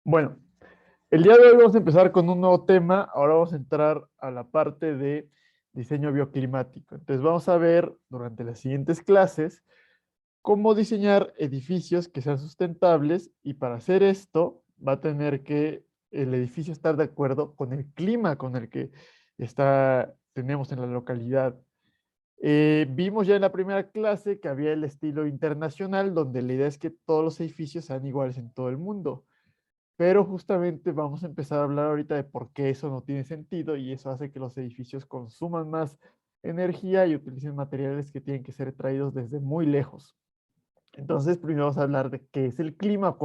Bueno, el día de hoy vamos a empezar con un nuevo tema. Ahora vamos a entrar a la parte de diseño bioclimático. Entonces vamos a ver durante las siguientes clases cómo diseñar edificios que sean sustentables y para hacer esto va a tener que el edificio estar de acuerdo con el clima con el que tenemos en la localidad. Vimos ya en la primera clase que había el estilo internacional, donde la idea es que todos los edificios sean iguales en todo el mundo. Pero justamente vamos a empezar a hablar ahorita de por qué eso no tiene sentido y eso hace que los edificios consuman más energía y utilicen materiales que tienen que ser traídos desde muy lejos. Entonces, primero vamos a hablar de qué es el clima,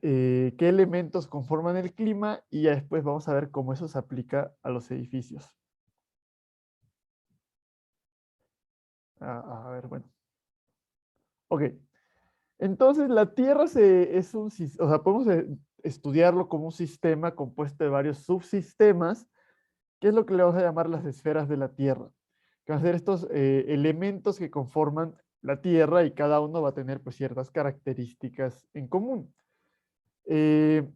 qué elementos conforman el clima y ya después vamos a ver cómo eso se aplica a los edificios. A ver, bueno. Ok. Entonces, la Tierra o sea, podemos estudiarlo como un sistema compuesto de varios subsistemas. ¿Qué es lo que le vamos a llamar las esferas de la Tierra? Que van a ser estos elementos que conforman la Tierra y cada uno va a tener pues, ciertas características en común. Eh,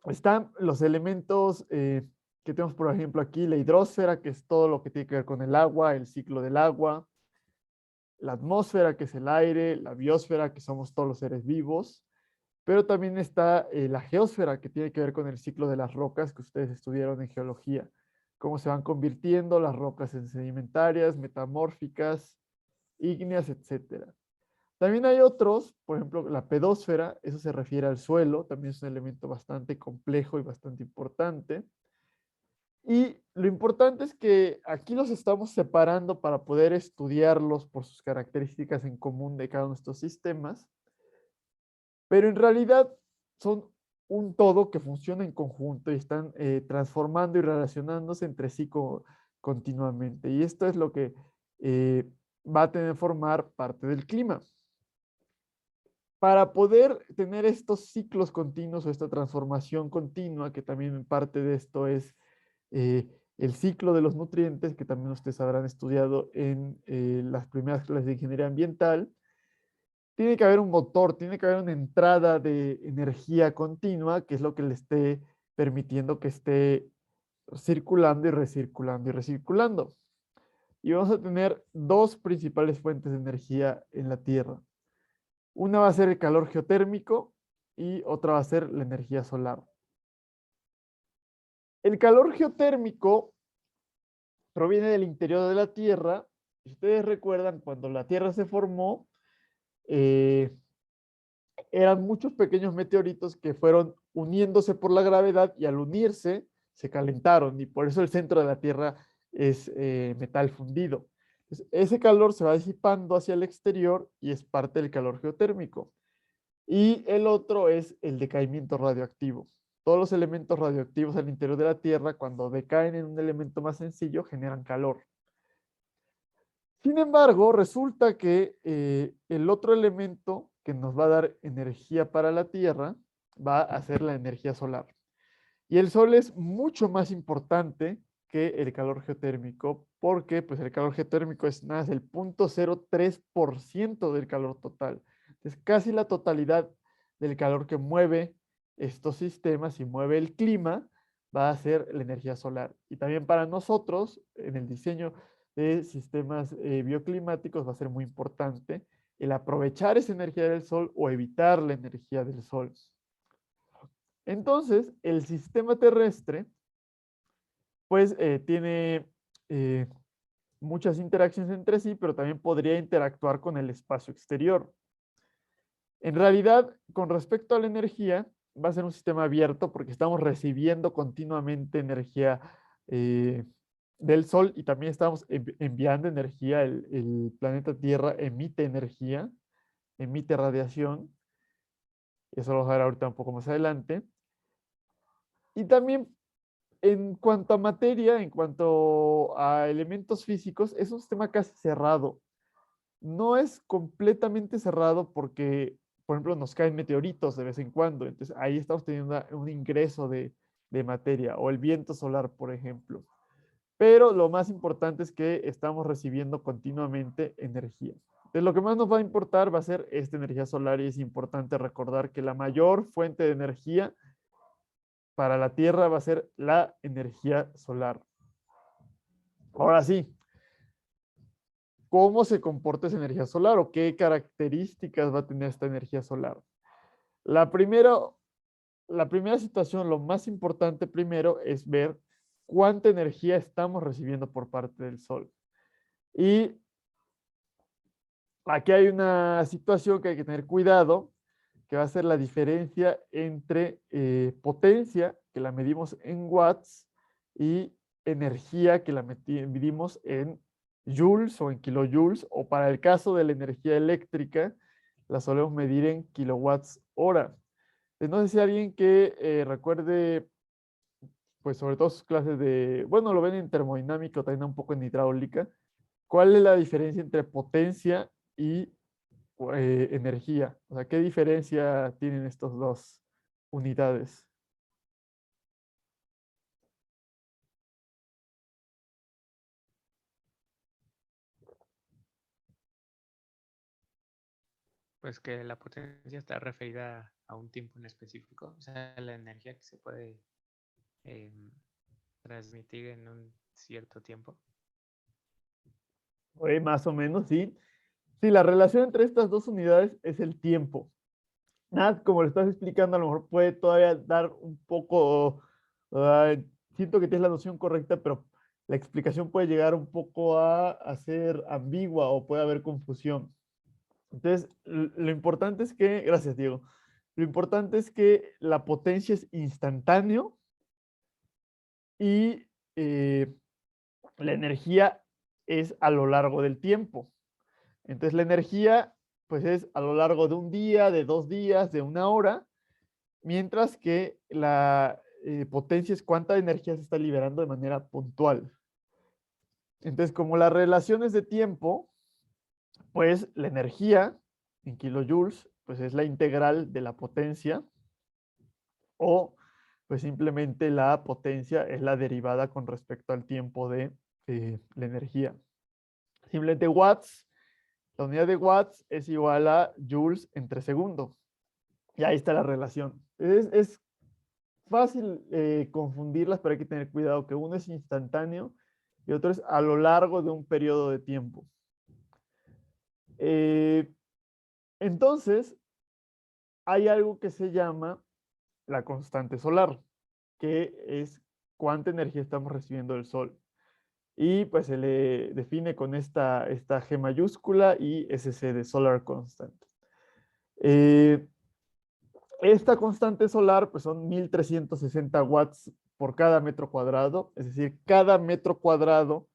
Están los elementos que tenemos, por ejemplo, aquí, la hidrosfera, que es todo lo que tiene que ver con el agua, el ciclo del agua, la atmósfera, que es el aire, la biosfera, que somos todos los seres vivos, pero también está la geósfera, que tiene que ver con el ciclo de las rocas que ustedes estudiaron en geología, cómo se van convirtiendo las rocas en sedimentarias, metamórficas, ígneas, etcétera. También hay otros, por ejemplo, la pedósfera, eso se refiere al suelo, también es un elemento bastante complejo y bastante importante. Y lo importante es que aquí los estamos separando para poder estudiarlos por sus características en común de cada uno de estos sistemas, pero en realidad son un todo que funciona en conjunto y están transformando y relacionándose entre sí continuamente. Y esto es lo que va a tener que formar parte del clima. Para poder tener estos ciclos continuos o esta transformación continua, que también parte de esto es eh, el ciclo de los nutrientes, que también ustedes habrán estudiado en las primeras clases de ingeniería ambiental, tiene que haber un motor, tiene que haber una entrada de energía continua, que es lo que le esté permitiendo que esté circulando y recirculando y recirculando. Y vamos a tener dos principales fuentes de energía en la Tierra. Una va a ser el calor geotérmico y otra va a ser la energía solar. El calor geotérmico proviene del interior de la Tierra. Si ustedes recuerdan, cuando la Tierra se formó, eh, eran muchos pequeños meteoritos que fueron uniéndose por la gravedad y al unirse se calentaron y por eso el centro de la Tierra es metal fundido. Entonces, ese calor se va disipando hacia el exterior y es parte del calor geotérmico. Y el otro es el decaimiento radioactivo. Todos los elementos radioactivos al interior de la Tierra, cuando decaen en un elemento más sencillo, generan calor. Sin embargo, resulta que el otro elemento que nos va a dar energía para la Tierra va a ser la energía solar. Y el Sol es mucho más importante que el calor geotérmico, porque pues, el calor geotérmico es nada, es el 0.03% del calor total. Es casi la totalidad del calor que mueve estos sistemas y mueve el clima, va a ser la energía solar. Y también para nosotros, en el diseño de sistemas bioclimáticos, va a ser muy importante el aprovechar esa energía del sol o evitar la energía del sol. Entonces, el sistema terrestre, pues, tiene eh, muchas interacciones entre sí, pero también podría interactuar con el espacio exterior. En realidad, con respecto a la energía, va a ser un sistema abierto porque estamos recibiendo continuamente energía eh, del Sol y también estamos enviando energía. El planeta Tierra emite energía, emite radiación. Eso lo vamos a ver ahorita un poco más adelante. Y también en cuanto a materia, en cuanto a elementos físicos, es un sistema casi cerrado. No es completamente cerrado porque, por ejemplo, nos caen meteoritos de vez en cuando. Entonces ahí estamos teniendo un ingreso de materia o el viento solar, por ejemplo. Pero lo más importante es que estamos recibiendo continuamente energía. Entonces, lo que más nos va a importar va a ser esta energía solar y es importante recordar que la mayor fuente de energía para la Tierra va a ser la energía solar. Ahora sí, ¿cómo se comporta esa energía solar o qué características va a tener esta energía solar? La primera, la primera situación, lo más importante primero es ver cuánta energía estamos recibiendo por parte del Sol. Y aquí hay una situación que hay que tener cuidado, que va a ser la diferencia entre potencia, que la medimos en watts, y energía, que la medimos en joules o en kilojoules, o para el caso de la energía eléctrica, la solemos medir en kilowatts hora. No sé si alguien que recuerde, pues sobre todo sus clases de, bueno, lo ven en termodinámica o también un poco en hidráulica, ¿cuál es la diferencia entre potencia y energía? O sea, ¿qué diferencia tienen estas dos unidades? Pues que la potencia está referida a un tiempo en específico, o sea, la energía que se puede eh, transmitir en un cierto tiempo. Más o menos, sí. Sí, la relación entre estas dos unidades es el tiempo. Nada, como lo estás explicando, a lo mejor puede todavía dar un poco, uh, siento que tienes la noción correcta, pero la explicación puede llegar un poco a ser ambigua o puede haber confusión. Entonces, lo importante es que, gracias Diego, lo importante es que la potencia es instantáneo y la energía es a lo largo del tiempo. Entonces, la energía, pues es a lo largo de un día, de 2 días, de una hora, mientras que la potencia es cuánta energía se está liberando de manera puntual. Entonces, como las relaciones de tiempo, pues la energía en kilojoules, pues es la integral de la potencia, o pues simplemente la potencia es la derivada con respecto al tiempo de la energía. Simplemente watts, la unidad de watts es igual a joules entre segundo. Y ahí está la relación. Es fácil confundirlas, pero hay que tener cuidado que uno es instantáneo y otro es a lo largo de un periodo de tiempo. Eh, entonces, hay algo que se llama la constante solar, que es cuánta energía estamos recibiendo del Sol. Y pues se le define con esta G mayúscula y SC de Solar Constant. Eh, Esta constante solar pues son 1360 watts por cada metro cuadrado, es decir, cada metro cuadrado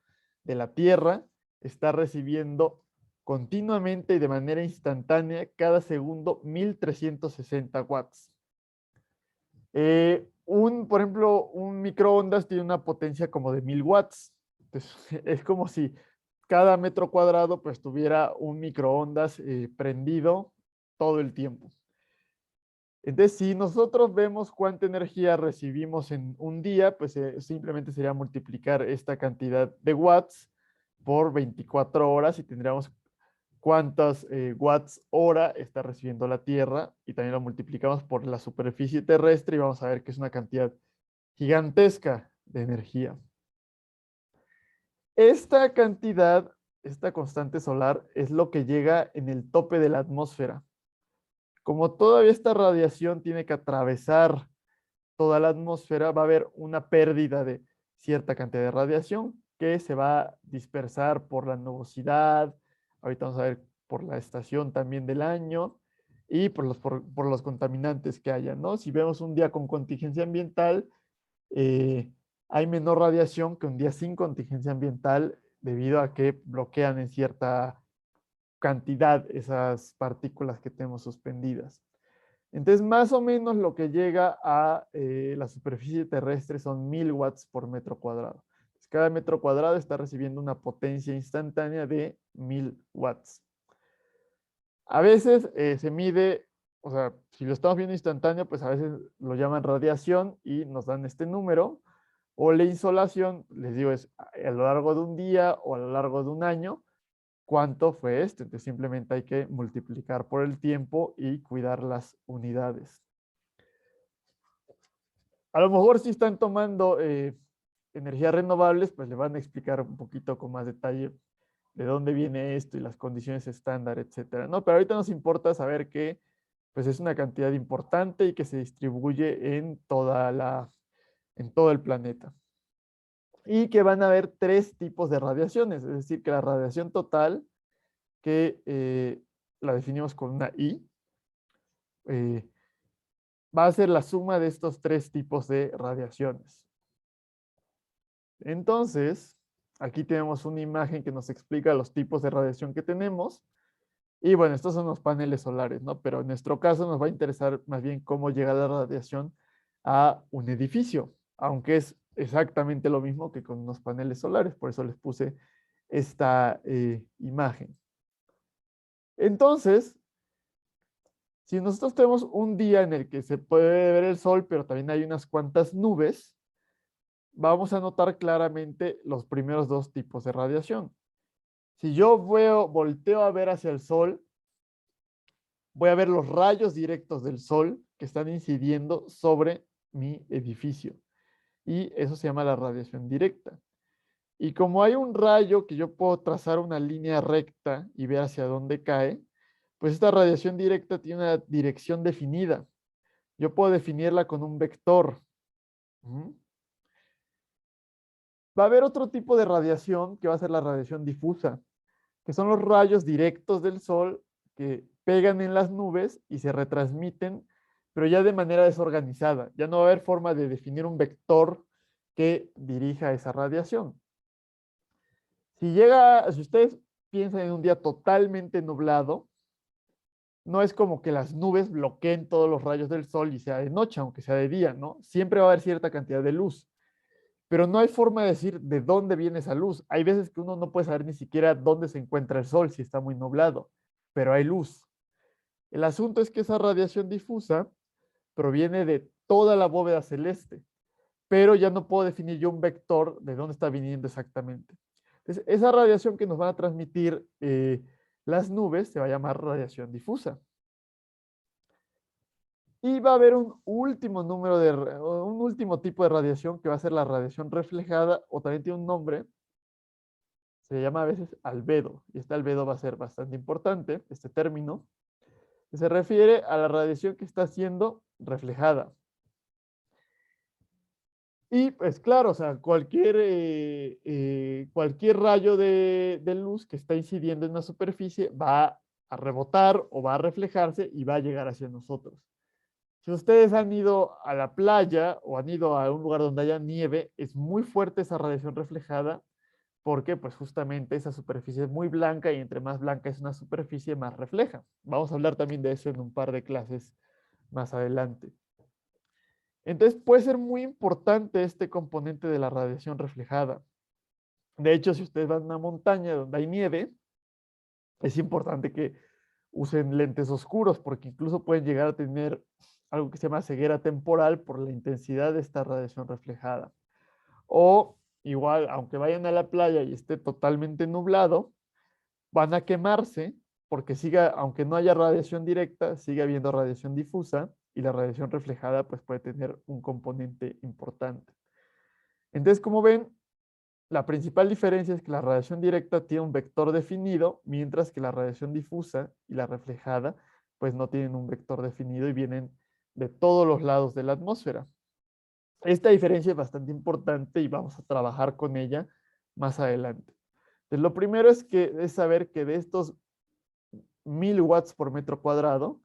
de la Tierra está recibiendo continuamente y de manera instantánea cada segundo 1360 watts. Por ejemplo, un microondas tiene una potencia como de 1000 watts. Entonces, es como si cada metro cuadrado pues tuviera un microondas prendido todo el tiempo. Entonces, si nosotros vemos cuánta energía recibimos en un día, pues simplemente sería multiplicar esta cantidad de watts por 24 horas y tendríamos cuántas watts hora está recibiendo la Tierra y también lo multiplicamos por la superficie terrestre y vamos a ver que es una cantidad gigantesca de energía. Esta cantidad, esta constante solar, es lo que llega en el tope de la atmósfera. Como todavía esta radiación tiene que atravesar toda la atmósfera, va a haber una pérdida de cierta cantidad de radiación que se va a dispersar por la nubosidad, ahorita vamos a ver por la estación también del año y por los contaminantes que haya, ¿no? Si vemos un día con contingencia ambiental, eh, hay menor radiación que un día sin contingencia ambiental debido a que bloquean en cierta cantidad esas partículas que tenemos suspendidas. Entonces, más o menos lo que llega a la superficie terrestre son 1000 watts por metro cuadrado. Entonces, cada metro cuadrado está recibiendo una potencia instantánea de 1000 watts. A veces se mide, o sea, si lo estamos viendo instantáneo, pues a veces lo llaman radiación y nos dan este número. O la insolación, les digo, es a lo largo de un día o a lo largo de un año, cuánto fue esto. Entonces simplemente hay que multiplicar por el tiempo y cuidar las unidades. A lo mejor si están tomando energías renovables, pues le van a explicar un poquito con más detalle de dónde viene esto y las condiciones estándar, etcétera, ¿no? Pero ahorita nos importa saber que pues es una cantidad importante y que se distribuye en en todo el planeta. Y que van a haber tres tipos de radiaciones, es decir, que la radiación total, que la definimos con una I, eh, va a ser la suma de estos tres tipos de radiaciones. Entonces, aquí tenemos una imagen que nos explica los tipos de radiación que tenemos. Y bueno, estos son los paneles solares, ¿no? Pero en nuestro caso nos va a interesar más bien cómo llega la radiación a un edificio, aunque es exactamente lo mismo que con unos paneles solares, por eso les puse esta imagen. Entonces, si nosotros tenemos un día en el que se puede ver el sol, pero también hay unas cuantas nubes, vamos a notar claramente los primeros dos tipos de radiación. Si yo volteo a ver hacia el sol, voy a ver los rayos directos del sol que están incidiendo sobre mi edificio. Y eso se llama la radiación directa. Y como hay un rayo que yo puedo trazar una línea recta y ver hacia dónde cae, pues esta radiación directa tiene una dirección definida. Yo puedo definirla con un vector. Va a haber otro tipo de radiación que va a ser la radiación difusa, que son los rayos directos del sol que pegan en las nubes y se retransmiten, pero ya de manera desorganizada. Ya no va a haber forma de definir un vector que dirija esa radiación. Si ustedes piensan en un día totalmente nublado, no es como que las nubes bloqueen todos los rayos del sol y sea de noche, aunque sea de día, ¿no? Siempre va a haber cierta cantidad de luz, pero no hay forma de decir de dónde viene esa luz. Hay veces que uno no puede saber ni siquiera dónde se encuentra el sol si está muy nublado, pero hay luz. El asunto es que esa radiación difusa proviene de toda la bóveda celeste, pero ya no puedo definir yo un vector de dónde está viniendo exactamente. Entonces, esa radiación que nos van a transmitir las nubes se va a llamar radiación difusa. Y va a haber un último un último tipo de radiación que va a ser la radiación reflejada, o también tiene un nombre, se llama a veces albedo, y este albedo va a ser bastante importante, este término, que se refiere a la radiación que está siendo reflejada. Y pues claro, o sea, cualquier rayo de luz que está incidiendo en una superficie va a rebotar o va a reflejarse y va a llegar hacia nosotros. Si ustedes han ido a la playa o han ido a un lugar donde haya nieve, es muy fuerte esa radiación reflejada porque pues justamente esa superficie es muy blanca y entre más blanca es una superficie, más refleja. Vamos a hablar también de eso en un par de clases más adelante. Entonces puede ser muy importante este componente de la radiación reflejada. De hecho, si ustedes van a una montaña donde hay nieve, es importante que usen lentes oscuros porque incluso pueden llegar a tener algo que se llama ceguera temporal por la intensidad de esta radiación reflejada. O igual, aunque vayan a la playa y esté totalmente nublado, van a quemarse porque aunque no haya radiación directa, sigue habiendo radiación difusa y la radiación reflejada pues puede tener un componente importante. Entonces, como ven, la principal diferencia es que la radiación directa tiene un vector definido, mientras que la radiación difusa y la reflejada pues no tienen un vector definido y vienen de todos los lados de la atmósfera. Esta diferencia es bastante importante y vamos a trabajar con ella más adelante. Entonces, lo primero es saber que de estos 1000 watts por metro cuadrado,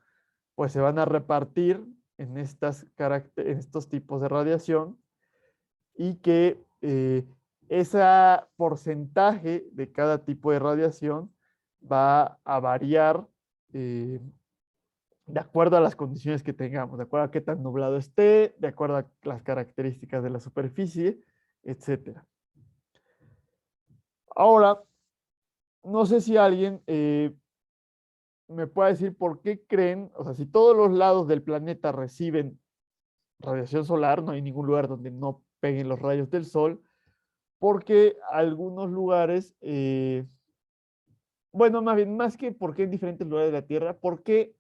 pues se van a repartir en estos tipos de radiación y que ese porcentaje de cada tipo de radiación va a variar de acuerdo a las condiciones que tengamos, de acuerdo a qué tan nublado esté, de acuerdo a las características de la superficie, etcétera. Ahora, no sé si alguien me puede decir por qué creen, o sea, si todos los lados del planeta reciben radiación solar, no hay ningún lugar donde no peguen los rayos del sol, porque algunos lugares bueno, más bien, más que por qué en diferentes lugares de la Tierra, porque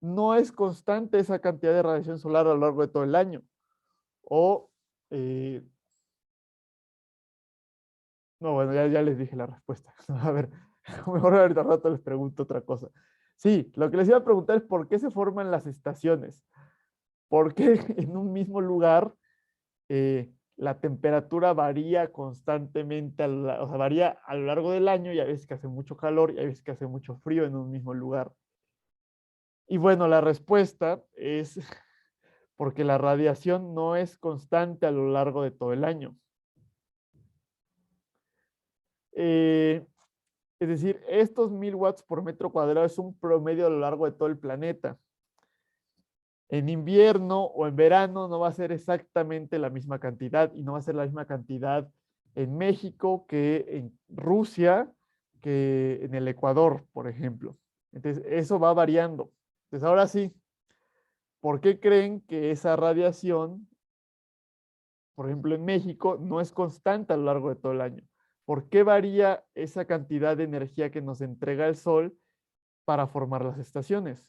no es constante esa cantidad de radiación solar a lo largo de todo el año. O, no, bueno, ya les dije la respuesta. A ver, mejor ahorita al rato les pregunto otra cosa. Sí, lo que les iba a preguntar es por qué se forman las estaciones. ¿Por qué en un mismo lugar la temperatura varía constantemente, o sea, varía a lo largo del año y hay veces que hace mucho calor y hay veces que hace mucho frío en un mismo lugar? Y bueno, la respuesta es porque la radiación no es constante a lo largo de todo el año. Eh, es decir, estos 1000 watts por metro cuadrado es un promedio a lo largo de todo el planeta. En invierno o en verano no va a ser exactamente la misma cantidad y no va a ser la misma cantidad en México que en Rusia, que en el Ecuador, por ejemplo. Entonces, eso va variando. Entonces, ahora sí, ¿por qué creen que esa radiación, por ejemplo, en México, no es constante a lo largo de todo el año? ¿Por qué varía esa cantidad de energía que nos entrega el Sol para formar las estaciones?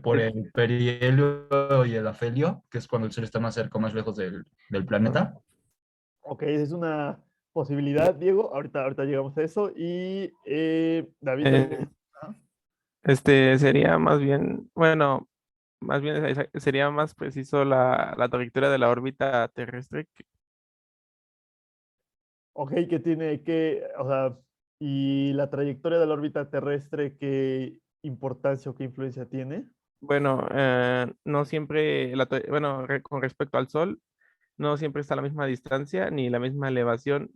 Por el perihelio y el afelio, que es cuando el Sol está más cerca o más lejos del planeta. Ok, esa es una posibilidad, Diego. Ahorita llegamos a eso. Y David, Eh, ajá. sería más bien, bueno, más bien sería más preciso la trayectoria de la órbita terrestre. Ok, ¿qué tiene que, o sea, y la trayectoria de la órbita terrestre, qué importancia o qué influencia tiene? Bueno, no siempre, bueno, con respecto al Sol, no siempre está a la misma distancia ni la misma elevación.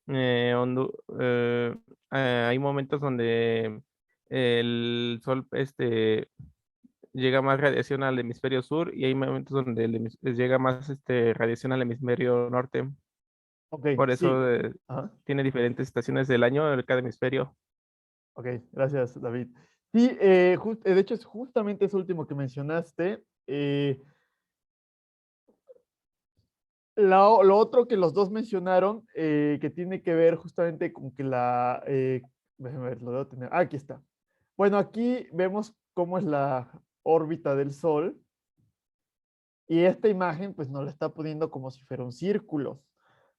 Eh, ondu- eh, Hay momentos donde el Sol llega más radiación al hemisferio sur y hay momentos donde llega más radiación al hemisferio norte. Ok, Por sí. eso Ajá. tiene diferentes estaciones del año en cada hemisferio. Ok, gracias, David. Sí, de hecho es justamente eso último que mencionaste. Lo otro que los dos mencionaron, que tiene que ver justamente con que déjame ver, lo debo tener. Ah, aquí está. Bueno, aquí vemos cómo es la órbita del Sol y esta imagen pues nos la está poniendo como si fuera un círculo,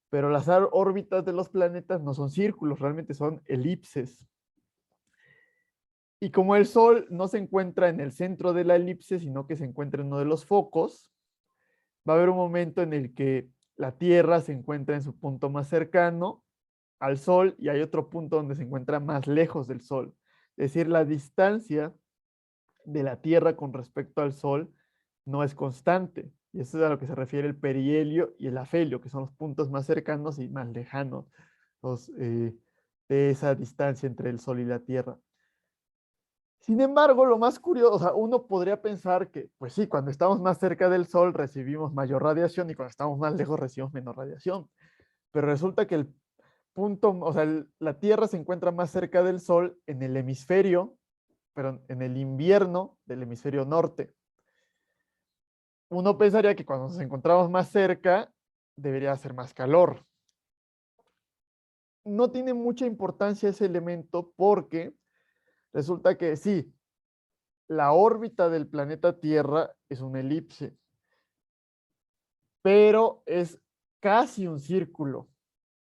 pero las órbitas de los planetas no son círculos, realmente son elipses. Y como el Sol no se encuentra en el centro de la elipse, sino que se encuentra en uno de los focos, va a haber un momento en el que la Tierra se encuentra en su punto más cercano al Sol y hay otro punto donde se encuentra más lejos del Sol. Es decir, la distancia de la Tierra con respecto al Sol no es constante. Y eso es a lo que se refiere el perihelio y el afelio, que son los puntos más cercanos y más lejanos de esa distancia entre el Sol y la Tierra. Sin embargo, lo más curioso, o sea, uno podría pensar que, pues sí, cuando estamos más cerca del Sol recibimos mayor radiación y cuando estamos más lejos recibimos menos radiación. Pero resulta que el punto, o sea, la Tierra se encuentra más cerca del Sol en el hemisferio, pero en el invierno del hemisferio norte. Uno pensaría que cuando nos encontramos más cerca debería hacer más calor. No tiene mucha importancia ese elemento porque resulta que sí, la órbita del planeta Tierra es una elipse, pero es casi un círculo.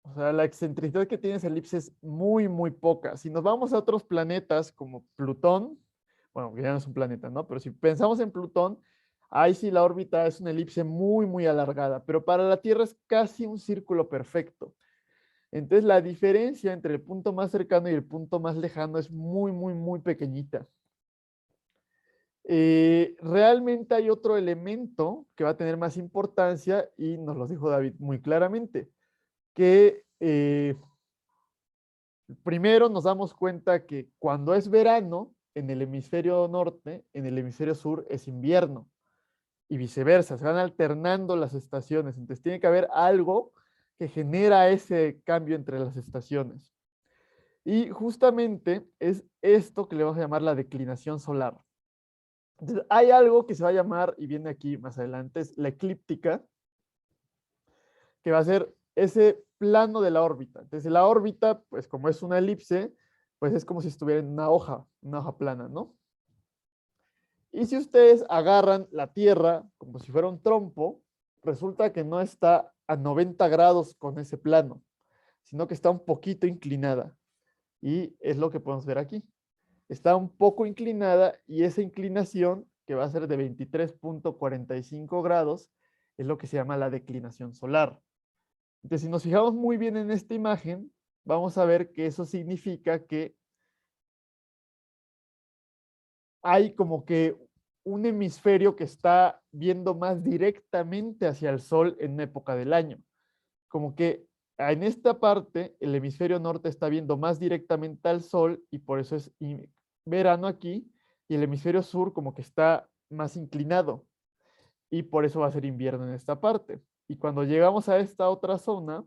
O sea, la excentricidad que tiene esa elipse es muy, muy poca. Si nos vamos a otros planetas como Plutón, bueno, que ya no es un planeta, ¿no? Pero si pensamos en Plutón, ahí sí la órbita es una elipse muy, muy alargada, pero para la Tierra es casi un círculo perfecto. Entonces, la diferencia entre el punto más cercano y el punto más lejano es muy, muy, muy pequeñita. Realmente hay otro elemento que va a tener más importancia y nos lo dijo David muy claramente, que primero nos damos cuenta que cuando es verano en el hemisferio norte, en el hemisferio sur es invierno y viceversa, se van alternando las estaciones, entonces tiene que haber algo que genera ese cambio entre las estaciones. Y justamente es esto que le vamos a llamar la declinación solar. Entonces, hay algo que se va a llamar, y viene aquí más adelante, es la eclíptica, que va a ser ese plano de la órbita. Entonces la órbita, pues como es una elipse, pues es como si estuviera en una hoja plana, ¿no? Y si ustedes agarran la Tierra como si fuera un trompo, resulta que no está a 90 grados con ese plano, sino que está un poquito inclinada. Y es lo que podemos ver aquí. Está un poco inclinada y esa inclinación, que va a ser de 23.45 grados, es lo que se llama la declinación solar. Entonces, si nos fijamos muy bien en esta imagen, vamos a ver que eso significa que hay como que un hemisferio que está viendo más directamente hacia el sol en una época del año. Como que en esta parte el hemisferio norte está viendo más directamente al sol y por eso es verano aquí, y el hemisferio sur como que está más inclinado y por eso va a ser invierno en esta parte. Y cuando llegamos a esta otra zona,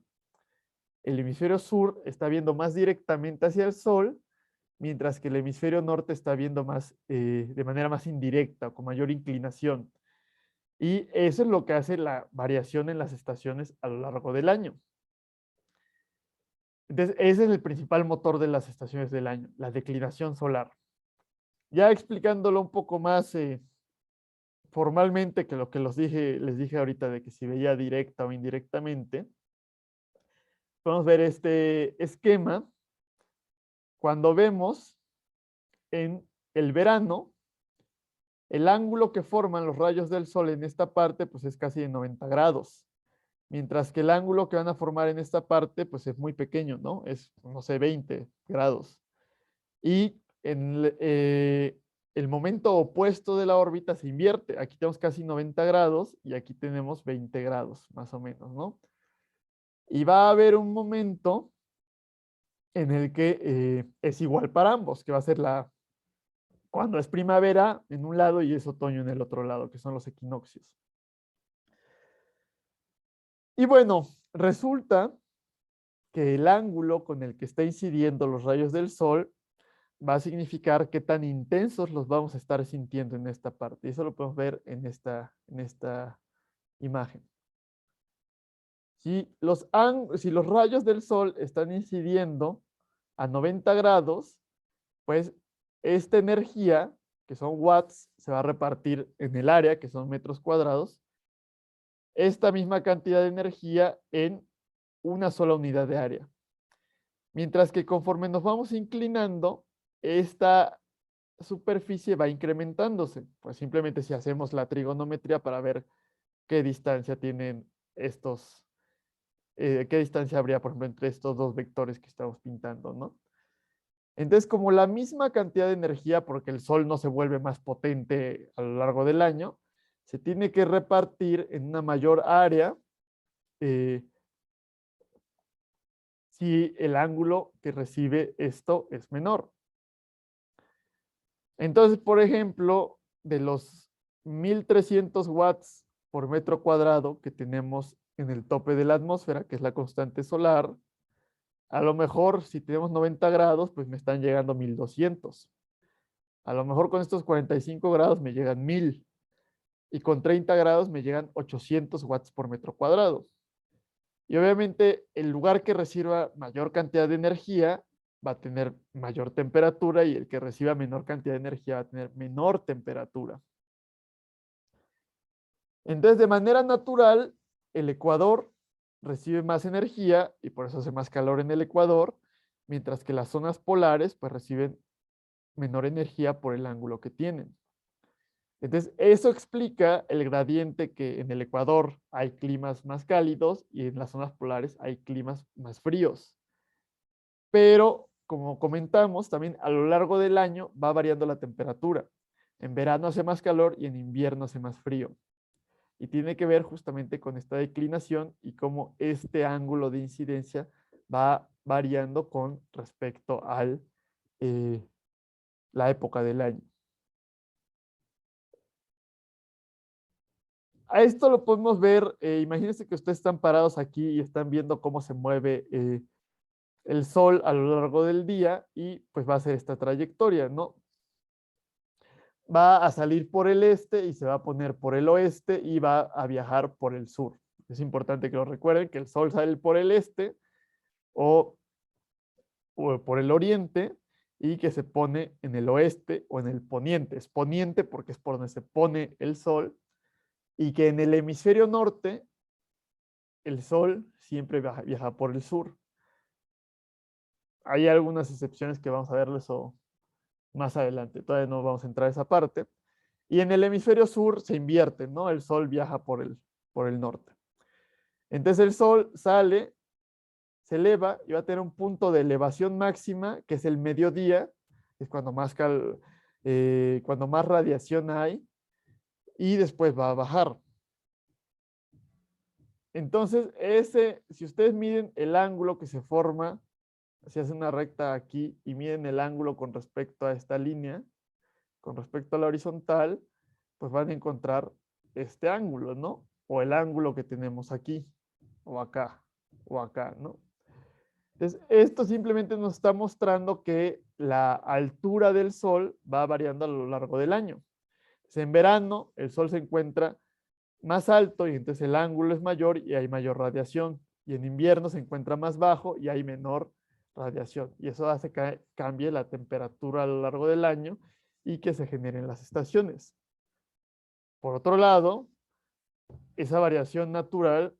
el hemisferio sur está viendo más directamente hacia el sol, mientras que el hemisferio norte está viendo más de manera más indirecta, con mayor inclinación. Y eso es lo que hace la variación en las estaciones a lo largo del año. Entonces, ese es el principal motor de las estaciones del año, la declinación solar. Ya explicándolo un poco más formalmente que lo que les dije ahorita de que si veía directa o indirectamente, podemos ver este esquema cuando vemos en el verano, el ángulo que forman los rayos del sol en esta parte pues es casi de 90 grados, mientras que el ángulo que van a formar en esta parte pues es muy pequeño, ¿no? Es, no sé, 20 grados. Y en el momento opuesto de la órbita se invierte. Aquí tenemos casi 90 grados y aquí tenemos 20 grados, más o menos, ¿no? Y va a haber un momento en el que es igual para ambos, que va a ser cuando es primavera en un lado y es otoño en el otro lado, que son los equinoccios. Y bueno, resulta que el ángulo con el que está incidiendo los rayos del sol va a significar qué tan intensos los vamos a estar sintiendo en esta parte. Y eso lo podemos ver en esta imagen. Si los rayos del sol están incidiendo a 90 grados, pues esta energía, que son watts, se va a repartir en el área, que son metros cuadrados, esta misma cantidad de energía en una sola unidad de área. Mientras que conforme nos vamos inclinando, esta superficie va incrementándose. Pues simplemente si hacemos la trigonometría para ver qué distancia tienen estos, qué distancia habría, por ejemplo, entre estos dos vectores que estamos pintando, ¿no? Entonces, como la misma cantidad de energía, porque el sol no se vuelve más potente a lo largo del año, se tiene que repartir en una mayor área si el ángulo que recibe esto es menor. Entonces, por ejemplo, de los 1300 watts por metro cuadrado que tenemos en el tope de la atmósfera, que es la constante solar, a lo mejor si tenemos 90 grados, pues me están llegando 1200. A lo mejor con estos 45 grados me llegan 1000 y con 30 grados me llegan 800 watts por metro cuadrado. Y obviamente el lugar que reciba mayor cantidad de energía va a tener mayor temperatura y el que reciba menor cantidad de energía va a tener menor temperatura. Entonces, de manera natural, el ecuador recibe más energía y por eso hace más calor en el ecuador, mientras que las zonas polares pues reciben menor energía por el ángulo que tienen. Entonces, eso explica el gradiente que en el ecuador hay climas más cálidos y en las zonas polares hay climas más fríos. Pero, como comentamos, también a lo largo del año va variando la temperatura. En verano hace más calor y en invierno hace más frío. Y tiene que ver justamente con esta declinación y cómo este ángulo de incidencia va variando con respecto a la época del año. A esto lo podemos ver, imagínense que ustedes están parados aquí y están viendo cómo se mueve el sol a lo largo del día y pues va a ser esta trayectoria, ¿no? Va a salir por el este y se va a poner por el oeste y va a viajar por el sur. Es importante que lo recuerden, que el sol sale por el este o por el oriente y que se pone en el oeste o en el poniente. Es poniente porque es por donde se pone el sol y que en el hemisferio norte el sol siempre viaja por el sur. Hay algunas excepciones que vamos a verlo eso más adelante. Todavía no vamos a entrar a esa parte. Y en el hemisferio sur se invierte, ¿no? El sol viaja por el norte. Entonces el sol sale, se eleva y va a tener un punto de elevación máxima, que es el mediodía, es cuando cuando más radiación hay, y después va a bajar. Entonces, si ustedes miden el ángulo que se forma, si hacen una recta aquí y miden el ángulo con respecto a esta línea, con respecto a la horizontal, pues van a encontrar este ángulo, ¿no? O el ángulo que tenemos aquí, o acá, ¿no? Entonces, esto simplemente nos está mostrando que la altura del Sol va variando a lo largo del año. Entonces, en verano, el Sol se encuentra más alto y entonces el ángulo es mayor y hay mayor radiación. Y en invierno se encuentra más bajo y hay menor radiación. Y eso hace que cambie la temperatura a lo largo del año y que se generen las estaciones. Por otro lado, esa variación natural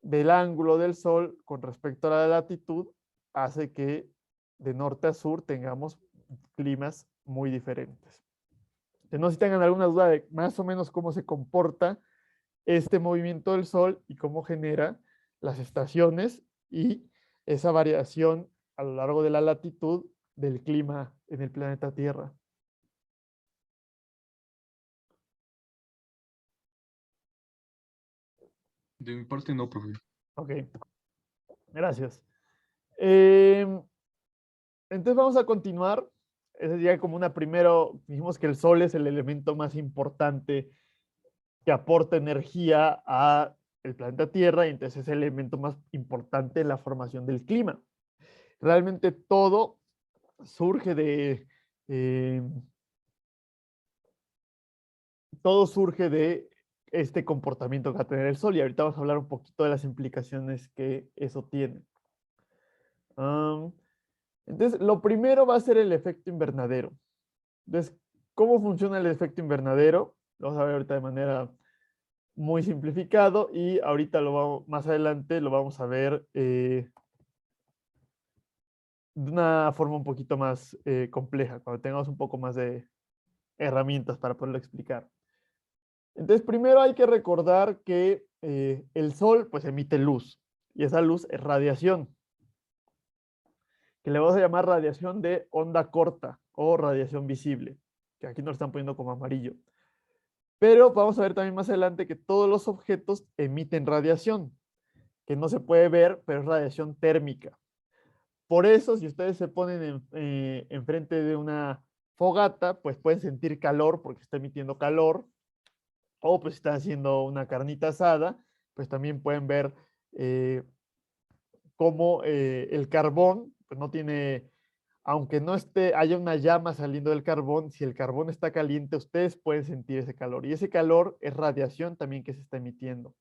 del ángulo del Sol con respecto a la latitud hace que de norte a sur tengamos climas muy diferentes. No sé si tengan alguna duda de más o menos cómo se comporta este movimiento del Sol y cómo genera las estaciones y esa variación a lo largo de la latitud del clima en el planeta Tierra. De mi parte no, profe. Ok, gracias. Entonces vamos a continuar. Ese sería como una primero, dijimos que el Sol es el elemento más importante que aporta energía a el planeta Tierra y entonces es el elemento más importante en la formación del clima. Realmente todo surge de este comportamiento que va a tener el Sol y ahorita vamos a hablar un poquito de las implicaciones que eso tiene. Entonces, lo primero va a ser el efecto invernadero. Entonces, ¿cómo funciona el efecto invernadero? Lo vamos a ver ahorita de manera muy simplificado y ahorita más adelante lo vamos a ver de una forma un poquito más compleja, cuando tengamos un poco más de herramientas para poderlo explicar. Entonces, primero hay que recordar que el Sol pues emite luz y esa luz es radiación, que le vamos a llamar radiación de onda corta o radiación visible, que aquí nos están poniendo como amarillo. Pero vamos a ver también más adelante que todos los objetos emiten radiación, que no se puede ver, pero es radiación térmica. Por eso, si ustedes se ponen enfrente de una fogata, pues pueden sentir calor porque está emitiendo calor. O pues si están haciendo una carnita asada, pues también pueden ver cómo el carbón, pues no tiene, aunque no haya una llama saliendo del carbón, si el carbón está caliente, ustedes pueden sentir ese calor. Y ese calor es radiación también que se está emitiendo.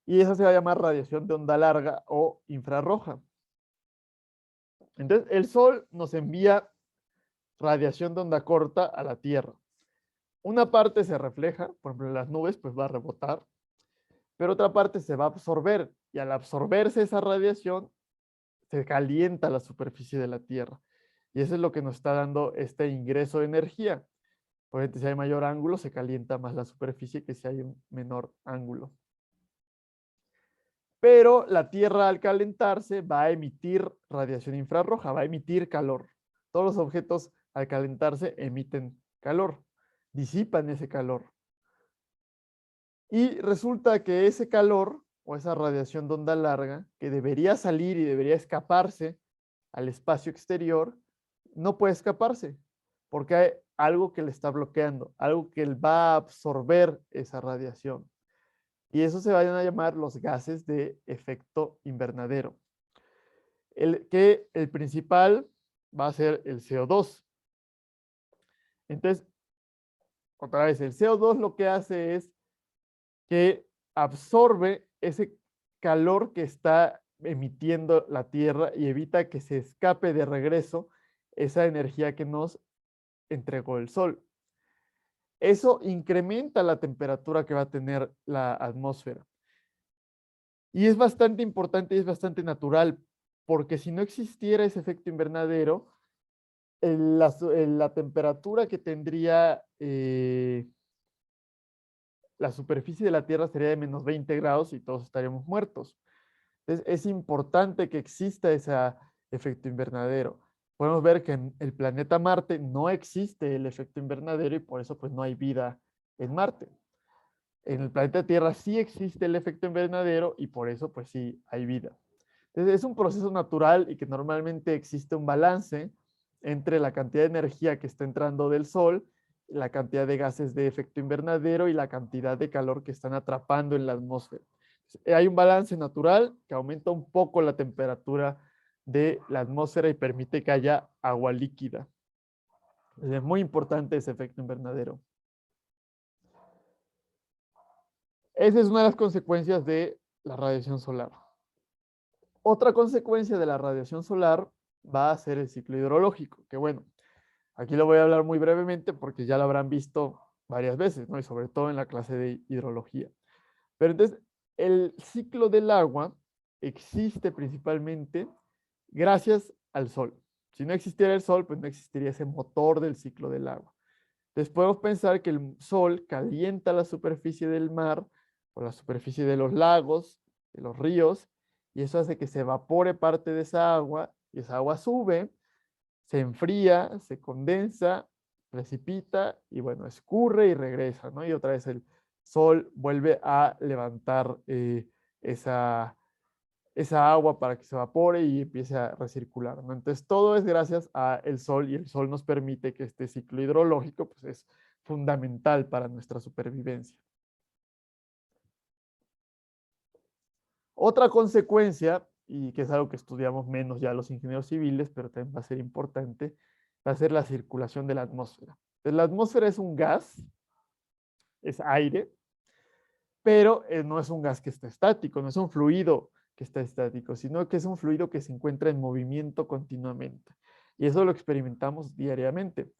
Y esa se va a llamar radiación de onda larga o infrarroja. Entonces, el Sol nos envía radiación de onda corta a la Tierra. Una parte se refleja, por ejemplo, en las nubes, pues va a rebotar, pero otra parte se va a absorber y al absorberse esa radiación, se calienta la superficie de la Tierra. Y eso es lo que nos está dando este ingreso de energía. Obviamente, si hay mayor ángulo, se calienta más la superficie que si hay un menor ángulo. Pero la Tierra al calentarse va a emitir radiación infrarroja, va a emitir calor. Todos los objetos al calentarse emiten calor, disipan ese calor. Y resulta que ese calor o esa radiación de onda larga, que debería salir y debería escaparse al espacio exterior, no puede escaparse, porque hay algo que le está bloqueando, algo que va a absorber esa radiación. Y eso se van a llamar los gases de efecto invernadero. El principal va a ser el CO2. Entonces, otra vez, el CO2 lo que hace es que absorbe calor que está emitiendo la Tierra y evita que se escape de regreso esa energía que nos entregó el Sol. Eso incrementa la temperatura que va a tener la atmósfera. Y es bastante importante y es bastante natural, porque si no existiera ese efecto invernadero, la temperatura que tendría la superficie de la Tierra sería de menos 20 grados y todos estaríamos muertos. Entonces, es importante que exista ese efecto invernadero. Podemos ver que en el planeta Marte no existe el efecto invernadero y por eso pues no hay vida en Marte. En el planeta Tierra sí existe el efecto invernadero y por eso pues sí hay vida. Entonces, es un proceso natural y que normalmente existe un balance entre la cantidad de energía que está entrando del Sol, la cantidad de gases de efecto invernadero y la cantidad de calor que están atrapando en la atmósfera. Hay un balance natural que aumenta un poco la temperatura de la atmósfera y permite que haya agua líquida. Es muy importante ese efecto invernadero. Esa es una de las consecuencias de la radiación solar. Otra consecuencia de la radiación solar va a ser el ciclo hidrológico, que bueno, aquí lo voy a hablar muy brevemente porque ya lo habrán visto varias veces, ¿no? Y sobre todo en la clase de hidrología. Pero entonces, el ciclo del agua existe principalmente gracias al Sol. Si no existiera el Sol, pues no existiría ese motor del ciclo del agua. Entonces podemos pensar que el Sol calienta la superficie del mar o la superficie de los lagos, de los ríos, y eso hace que se evapore parte de esa agua, y esa agua sube, se enfría, se condensa, precipita, y bueno, escurre y regresa, ¿no? Y otra vez el Sol vuelve a levantar esa agua para que se evapore y empiece a recircular, ¿no? Entonces, todo es gracias al Sol y el Sol nos permite que este ciclo hidrológico pues, es fundamental para nuestra supervivencia. Otra consecuencia, y que es algo que estudiamos menos ya los ingenieros civiles, pero también va a ser importante, va a ser la circulación de la atmósfera. Entonces, la atmósfera es un gas, es aire, pero no es un gas que está estático, no es un fluido que está estático, sino que es un fluido que se encuentra en movimiento continuamente. Y eso lo experimentamos diariamente.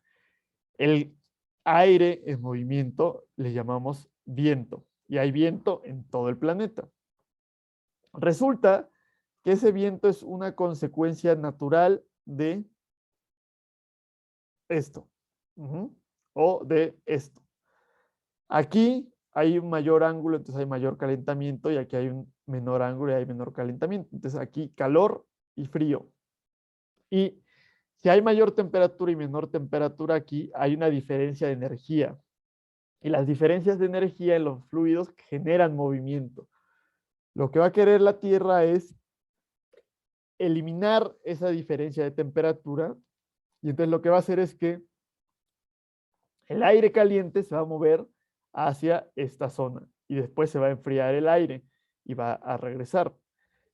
El aire en movimiento le llamamos viento, y hay viento en todo el planeta. Resulta que ese viento es una consecuencia natural de esto, o de esto. Aquí hay un mayor ángulo, entonces hay mayor calentamiento, y aquí hay un menor ángulo y hay menor calentamiento. Entonces aquí calor y frío. Y si hay mayor temperatura y menor temperatura aquí, hay una diferencia de energía. Y las diferencias de energía en los fluidos generan movimiento. Lo que va a querer la Tierra es eliminar esa diferencia de temperatura, y entonces lo que va a hacer es que el aire caliente se va a mover hacia esta zona y después se va a enfriar el aire y va a regresar.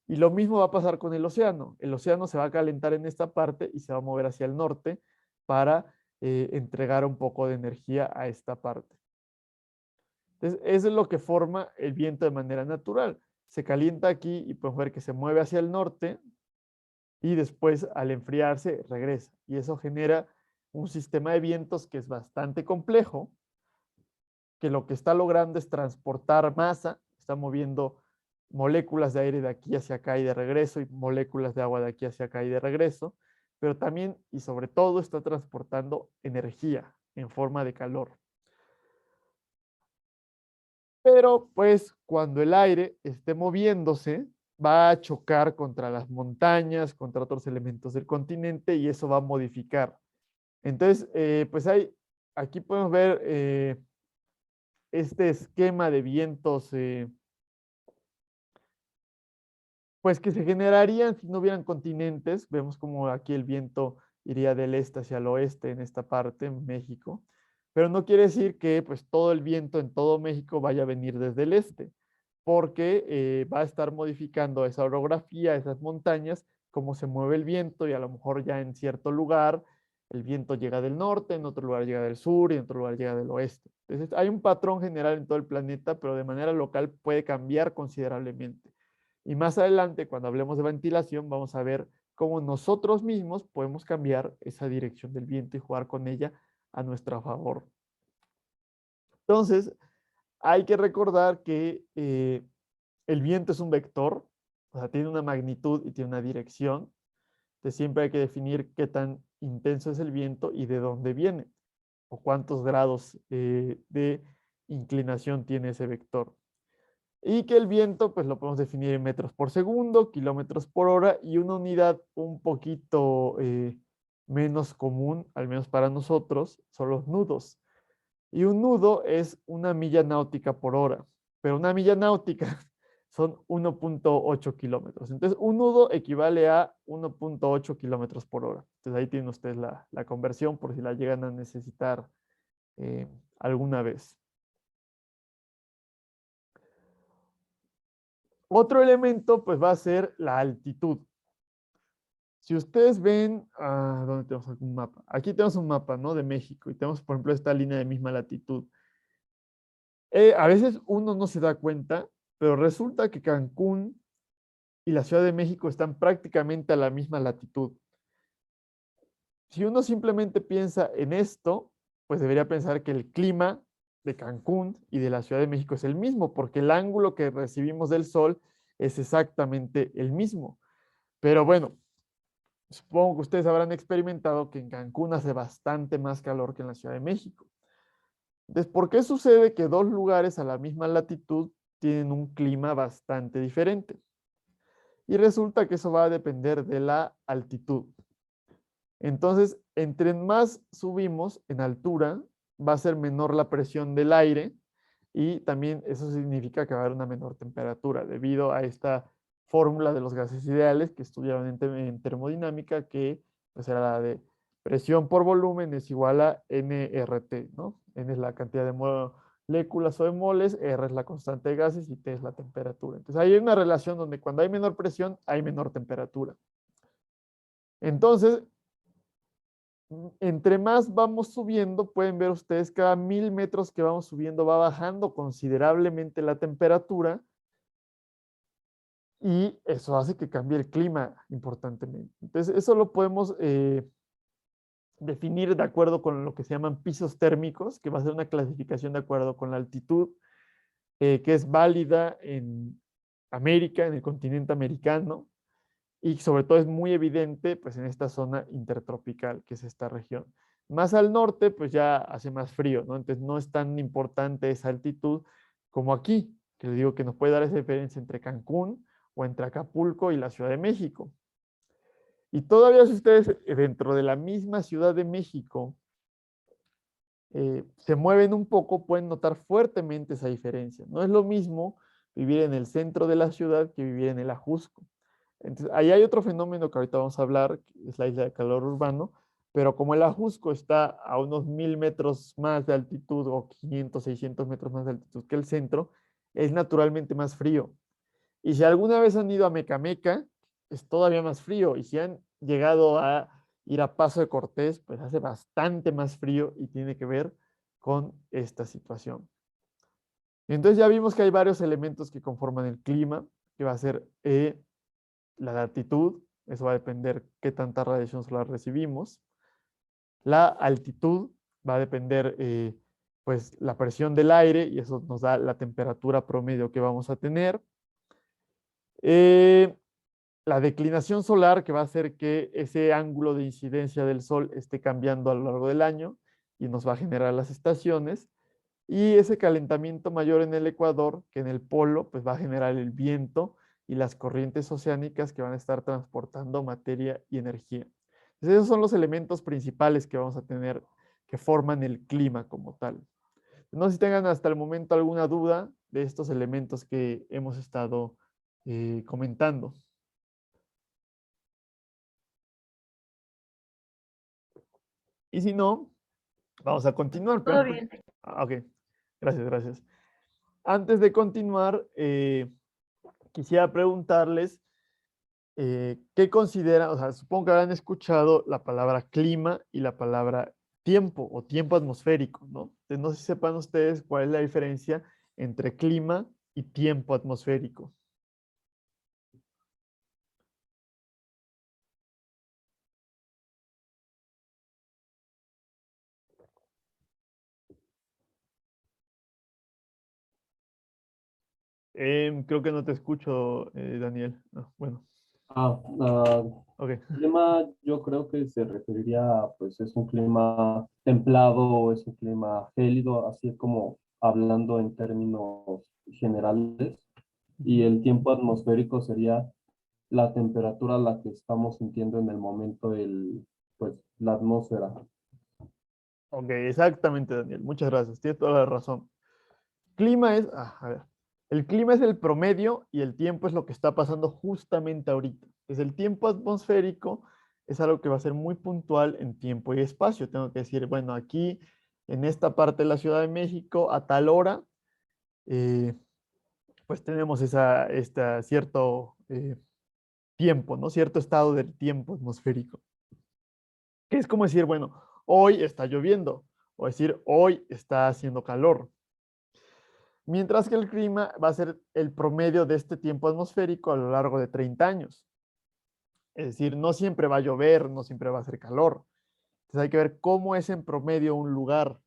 Y lo mismo va a pasar con el océano. El océano se va a calentar en esta parte y se va a mover hacia el norte para entregar un poco de energía a esta parte. Entonces, eso es lo que forma el viento de manera natural. Se calienta aquí y podemos ver que se mueve hacia el norte y después al enfriarse regresa. Y eso genera un sistema de vientos que es bastante complejo, que lo que está logrando es transportar masa, está moviendo moléculas de aire de aquí hacia acá y de regreso, y moléculas de agua de aquí hacia acá y de regreso, pero también y sobre todo está transportando energía en forma de calor. Pero pues cuando el aire esté moviéndose, va a chocar contra las montañas, contra otros elementos del continente, y eso va a modificar. Entonces, pues aquí podemos ver este esquema de vientos, pues que se generarían si no hubieran continentes. Vemos como aquí el viento iría del este hacia el oeste en esta parte, en México, pero no quiere decir que pues todo el viento en todo México vaya a venir desde el este, porque va a estar modificando esa orografía, esas montañas, cómo se mueve el viento, y a lo mejor ya en cierto lugar el viento llega del norte, en otro lugar llega del sur y en otro lugar llega del oeste. Entonces hay un patrón general en todo el planeta, pero de manera local puede cambiar considerablemente. Y más adelante, cuando hablemos de ventilación, vamos a ver cómo nosotros mismos podemos cambiar esa dirección del viento y jugar con ella a nuestro favor. Entonces, hay que recordar que el viento es un vector, o sea, tiene una magnitud y tiene una dirección. Entonces, siempre hay que definir qué tan intenso es el viento y de dónde viene, o cuántos grados de inclinación tiene ese vector. Y que el viento, pues lo podemos definir en metros por segundo, kilómetros por hora y una unidad un poquito menos común, al menos para nosotros, son los nudos. Y un nudo es una milla náutica por hora, pero una milla náutica son 1.8 kilómetros. Entonces, un nudo equivale a 1.8 kilómetros por hora. Entonces, ahí tienen ustedes la conversión por si la llegan a necesitar alguna vez. Otro elemento, pues, va a ser la altitud. Si ustedes ven, ¿dónde tenemos algún mapa? Aquí tenemos un mapa, ¿no? De México y tenemos, por ejemplo, esta línea de misma latitud. A veces uno no se da cuenta, pero resulta que Cancún y la Ciudad de México están prácticamente a la misma latitud. Si uno simplemente piensa en esto, pues debería pensar que el clima de Cancún y de la Ciudad de México es el mismo, porque el ángulo que recibimos del sol es exactamente el mismo. Pero bueno, supongo que ustedes habrán experimentado que en Cancún hace bastante más calor que en la Ciudad de México. Entonces, ¿por qué sucede que dos lugares a la misma latitud tienen un clima bastante diferente? Y resulta que eso va a depender de la altitud. Entonces, entre más subimos en altura, va a ser menor la presión del aire y también eso significa que va a haber una menor temperatura debido a esta fórmula de los gases ideales que estudiaron en termodinámica, que pues era la de presión por volumen es igual a nRT, ¿no? N es la cantidad de moléculas o de moles, R es la constante de gases y T es la temperatura. Entonces hay una relación donde cuando hay menor presión hay menor temperatura. Entonces, entre más vamos subiendo, pueden ver ustedes, cada 1000 metros que vamos subiendo va bajando considerablemente la temperatura y eso hace que cambie el clima importantemente. Entonces, eso lo podemos definir de acuerdo con lo que se llaman pisos térmicos, que va a ser una clasificación de acuerdo con la altitud, que es válida en América, en el continente americano, y sobre todo es muy evidente pues en esta zona intertropical, que es esta región. Más al norte, pues ya hace más frío, ¿no? Entonces no es tan importante esa altitud como aquí, que les digo que nos puede dar esa diferencia entre Cancún o entre Acapulco y la Ciudad de México. Y todavía si ustedes dentro de la misma Ciudad de México se mueven un poco, pueden notar fuertemente esa diferencia. No es lo mismo vivir en el centro de la ciudad que vivir en el Ajusco. Entonces, ahí hay otro fenómeno que ahorita vamos a hablar, que es la isla de calor urbano, pero como el Ajusco está a unos 1000 metros más de altitud o 500, 600 metros más de altitud que el centro, es naturalmente más frío. Y si alguna vez han ido a Mecameca, es todavía más frío. Y si han llegado a ir a Paso de Cortés, pues hace bastante más frío y tiene que ver con esta situación. Entonces ya vimos que hay varios elementos que conforman el clima, que va a ser la latitud, eso va a depender qué tanta radiación solar recibimos. La altitud va a depender pues la presión del aire y eso nos da la temperatura promedio que vamos a tener. La declinación solar, que va a hacer que ese ángulo de incidencia del sol esté cambiando a lo largo del año y nos va a generar las estaciones. Y ese calentamiento mayor en el ecuador, que en el polo, pues va a generar el viento y las corrientes oceánicas que van a estar transportando materia y energía. Entonces, esos son los elementos principales que vamos a tener que forman el clima como tal. No sé si tengan hasta el momento alguna duda de estos elementos que hemos estado comentando. Y si no, vamos a continuar. Todo bien. Ok, gracias, gracias. Antes de continuar, quisiera preguntarles qué consideran, o sea, supongo que habrán escuchado la palabra clima y la palabra tiempo o tiempo atmosférico, ¿no? Entonces, no sé si sepan ustedes cuál es la diferencia entre clima y tiempo atmosférico. Creo que no te escucho, Daniel. No, bueno, Ah, ah, ok. clima yo creo que se referiría a, pues es un clima templado o es un clima gélido, así como hablando en términos generales. Y el tiempo atmosférico sería la temperatura a la que estamos sintiendo en el momento pues, la atmósfera. Ok, exactamente, Daniel. Muchas gracias. Tienes toda la razón. Clima es, a ver, el clima es el promedio y el tiempo es lo que está pasando justamente ahorita. Es el tiempo atmosférico, es algo que va a ser muy puntual en tiempo y espacio. Tengo que decir, bueno, aquí en esta parte de la Ciudad de México, a tal hora, eh, pues tenemos esta cierto tiempo, ¿no? Cierto estado del tiempo atmosférico. Que es como decir, bueno, hoy está lloviendo, o decir, hoy está haciendo calor. Mientras que el clima va a ser el promedio de este tiempo atmosférico a lo largo de 30 años. Es decir, no siempre va a llover, no siempre va a hacer calor. Entonces hay que ver cómo es en promedio un lugar.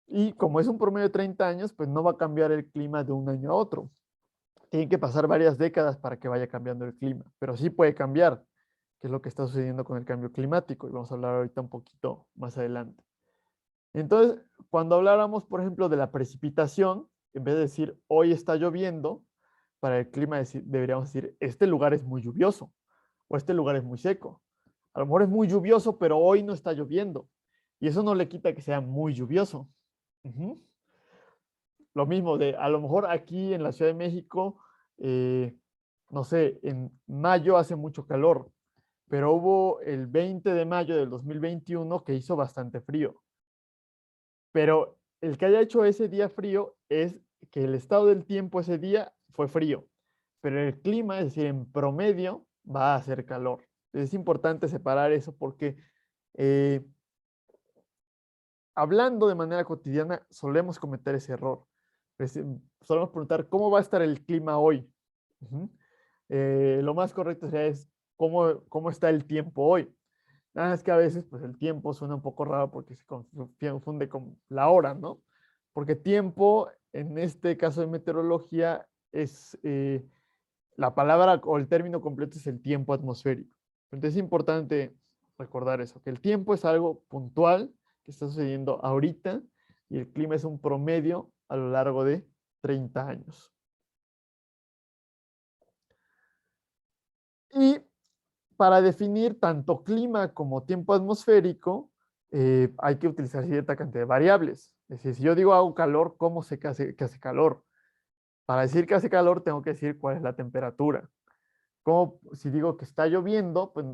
Y como es un promedio de 30 años, pues no va a cambiar el clima de un año a otro. Tienen que pasar varias décadas para que vaya cambiando el clima, pero sí puede cambiar, que es lo que está sucediendo con el cambio climático. Y vamos a hablar ahorita un poquito más adelante. Entonces, cuando habláramos, por ejemplo, de la precipitación, en vez de decir hoy está lloviendo, para el clima deberíamos decir este lugar es muy lluvioso o este lugar es muy seco. A lo mejor es muy lluvioso, pero hoy no está lloviendo. Y eso no le quita que sea muy lluvioso. Ujú. Lo mismo de, a lo mejor aquí en la Ciudad de México, eh, no sé, en mayo hace mucho calor, pero hubo el 20 de mayo del 2021 que hizo bastante frío. Pero el que haya hecho ese día frío es que el estado del tiempo ese día fue frío, pero el clima, es decir, en promedio, va a hacer calor. Es importante separar eso porque eh, hablando de manera cotidiana solemos cometer ese error. Solemos preguntar cómo va a estar el clima hoy. Ujú. Lo más correcto sería es cómo está el tiempo hoy. Nada más que a veces pues el tiempo suena un poco raro porque se confunde con la hora, ¿no? Porque tiempo, en este caso de meteorología, es la palabra o el término completo es el tiempo atmosférico. Entonces es importante recordar eso, que el tiempo es algo puntual que está sucediendo ahorita y el clima es un promedio a lo largo de 30 años. Y para definir tanto clima como tiempo atmosférico, hay que utilizar cierta cantidad de variables. Es decir, si yo digo hago calor, ¿cómo sé que hace calor? Para decir que hace calor, tengo que decir cuál es la temperatura. Como si digo que está lloviendo, pues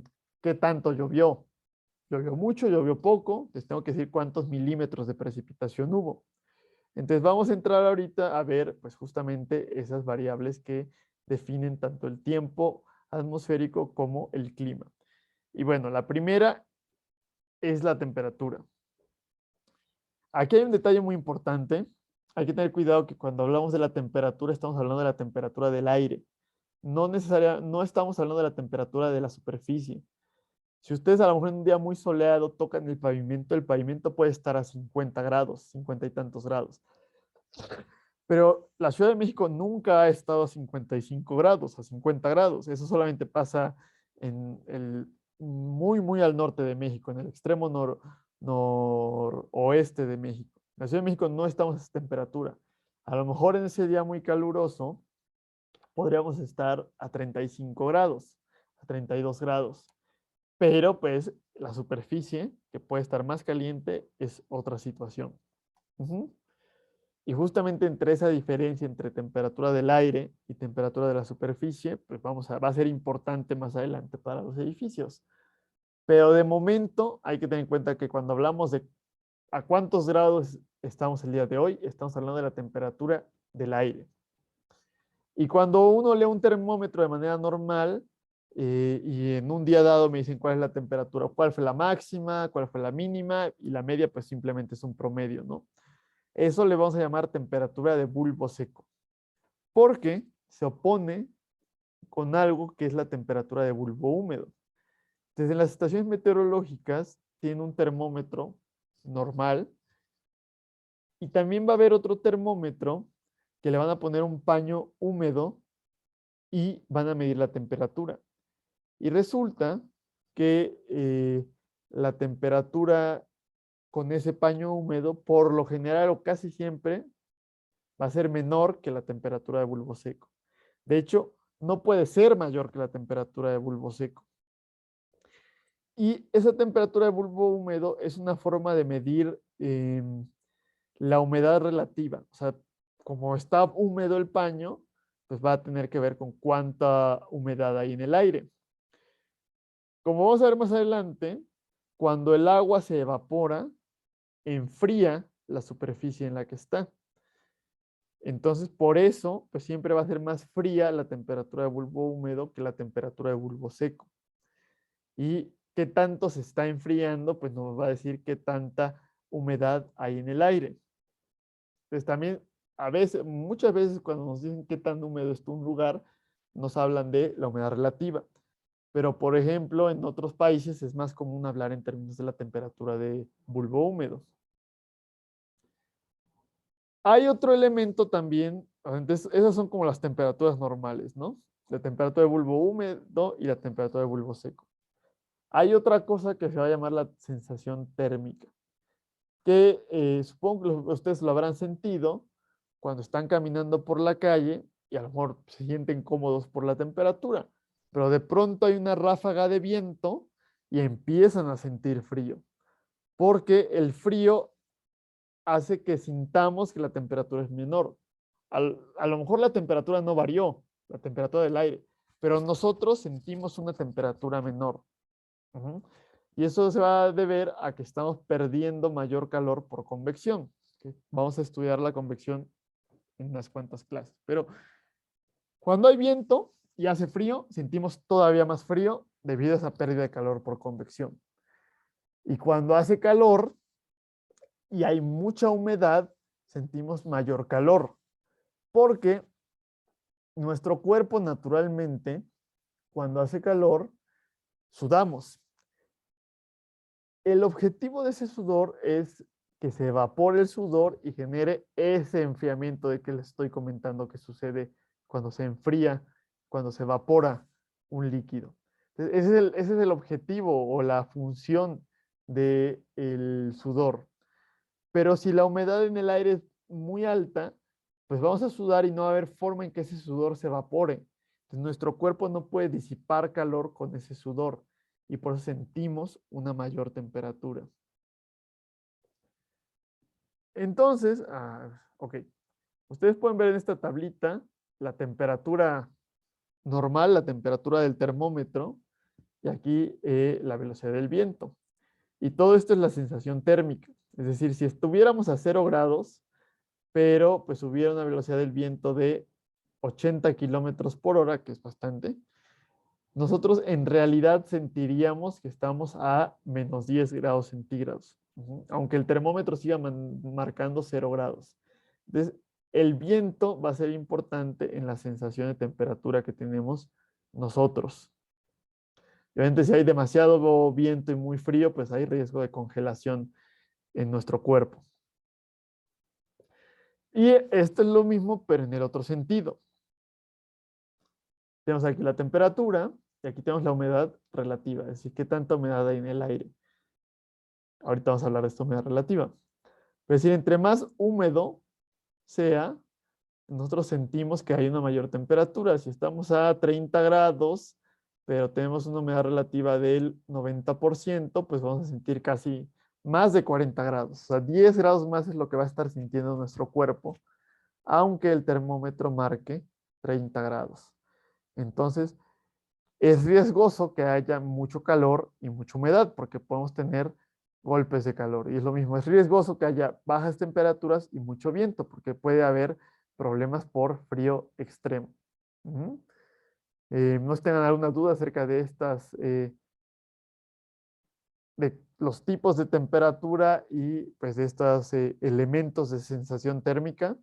¿qué tanto llovió? ¿Llovió mucho? ¿Llovió poco? Entonces tengo que decir cuántos milímetros de precipitación hubo. Entonces vamos a entrar ahorita a ver pues justamente esas variables que definen tanto el tiempo atmosférico como el clima. Y bueno, la primera es la temperatura. Aquí hay un detalle muy importante. Hay que tener cuidado que cuando hablamos de la temperatura estamos hablando de la temperatura del aire. No estamos hablando de la temperatura de la superficie. Si ustedes a lo mejor en un día muy soleado tocan el pavimento puede estar a 50 grados, 50 y tantos grados. Pero la Ciudad de México nunca ha estado a 55 grados, a 50 grados. Eso solamente pasa en el muy al norte de México, en el extremo noroeste de México. En la Ciudad de México no estamos a esa temperatura. A lo mejor en ese día muy caluroso podríamos estar a 35 grados, a 32 grados. Pero pues la superficie, que puede estar más caliente, es otra situación. Ujú. Y justamente entre esa diferencia entre temperatura del aire y temperatura de la superficie, pues va a ser importante más adelante para los edificios. Pero de momento hay que tener en cuenta que cuando hablamos de a cuántos grados estamos el día de hoy, estamos hablando de la temperatura del aire. Y cuando uno lee un termómetro de manera normal y en un día dado me dicen cuál es la temperatura, cuál fue la máxima, cuál fue la mínima y la media, pues simplemente es un promedio, ¿no? Eso le vamos a llamar temperatura de bulbo seco, porque se opone con algo que es la temperatura de bulbo húmedo. Desde las estaciones meteorológicas tiene un termómetro normal y también va a haber otro termómetro que le van a poner un paño húmedo y van a medir la temperatura. Y resulta que la temperatura con ese paño húmedo, por lo general o casi siempre, va a ser menor que la temperatura de bulbo seco. De hecho, no puede ser mayor que la temperatura de bulbo seco. Y esa temperatura de bulbo húmedo es una forma de medir la humedad relativa. O sea, como está húmedo el paño, pues va a tener que ver con cuánta humedad hay en el aire. Como vamos a ver más adelante, cuando el agua se evapora, enfría la superficie en la que está. Entonces, por eso, pues siempre va a ser más fría la temperatura de bulbo húmedo que la temperatura de bulbo seco. Y qué tanto se está enfriando, pues nos va a decir qué tanta humedad hay en el aire. Entonces, también, a veces, muchas veces cuando nos dicen qué tan húmedo está un lugar, nos hablan de la humedad relativa. Pero, por ejemplo, en otros países es más común hablar en términos de la temperatura de bulbo húmedo. Hay otro elemento también, entonces esas son como las temperaturas normales, ¿no? La temperatura de bulbo húmedo y la temperatura de bulbo seco. Hay otra cosa que se va a llamar la sensación térmica, que supongo que ustedes lo habrán sentido cuando están caminando por la calle y a lo mejor se sienten cómodos por la temperatura, pero de pronto hay una ráfaga de viento y empiezan a sentir frío, porque el frío hace que sintamos que la temperatura es menor. A lo mejor la temperatura no varió, la temperatura del aire, pero nosotros sentimos una temperatura menor. Y eso se va a deber a que estamos perdiendo mayor calor por convección. Vamos a estudiar la convección en unas cuantas clases. Pero cuando hay viento y hace frío, sentimos todavía más frío debido a esa pérdida de calor por convección. Y cuando hace calor y hay mucha humedad, sentimos mayor calor. Porque nuestro cuerpo naturalmente, cuando hace calor, sudamos. El objetivo de ese sudor es que se evapore el sudor y genere ese enfriamiento de que les estoy comentando que sucede cuando se enfría, cuando se evapora un líquido. Ese es el objetivo o la función del sudor. Pero si la humedad en el aire es muy alta, pues vamos a sudar y no va a haber forma en que ese sudor se evapore. Entonces, nuestro cuerpo no puede disipar calor con ese sudor y por eso sentimos una mayor temperatura. Entonces, ok, ustedes pueden ver en esta tablita la temperatura normal, la temperatura del termómetro y aquí la velocidad del viento. Y todo esto es la sensación térmica. Es decir, si estuviéramos a 0 grados, pero pues hubiera una velocidad del viento de 80 kilómetros por hora, que es bastante, nosotros en realidad sentiríamos que estamos a menos 10 grados centígrados, aunque el termómetro siga marcando 0 grados. Entonces, el viento va a ser importante en la sensación de temperatura que tenemos nosotros. Obviamente, si hay demasiado viento y muy frío, pues hay riesgo de congelación en nuestro cuerpo. Y esto es lo mismo, pero en el otro sentido. Tenemos aquí la temperatura y aquí tenemos la humedad relativa, es decir, qué tanta humedad hay en el aire. Ahorita vamos a hablar de esta humedad relativa. Es decir, entre más húmedo sea, nosotros sentimos que hay una mayor temperatura. Si estamos a 30 grados, pero tenemos una humedad relativa del 90%, pues vamos a sentir casi más de 40 grados. O sea, 10 grados más es lo que va a estar sintiendo nuestro cuerpo, aunque el termómetro marque 30 grados. Entonces, es riesgoso que haya mucho calor y mucha humedad, porque podemos tener golpes de calor. Y es lo mismo, es riesgoso que haya bajas temperaturas y mucho viento, porque puede haber problemas por frío extremo. No tengan alguna duda acerca de estas, de los tipos de temperatura y pues de estos elementos de sensación térmica.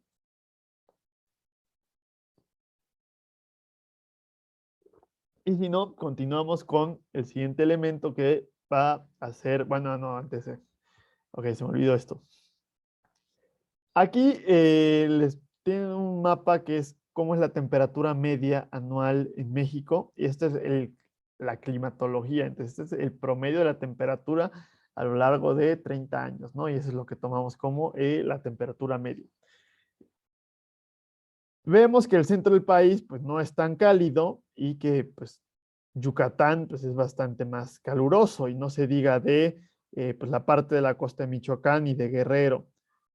Y si no, continuamos con el siguiente elemento que va a ser, bueno, no, antes ok, se me olvidó esto. Aquí les tienen un mapa que es cómo es la temperatura media anual en México, y esta es la climatología, entonces este es el promedio de la temperatura a lo largo de 30 años, ¿no? Y eso es lo que tomamos como la temperatura media. Vemos que el centro del país pues no es tan cálido y que pues Yucatán pues es bastante más caluroso, y no se diga de pues la parte de la costa de Michoacán y de Guerrero,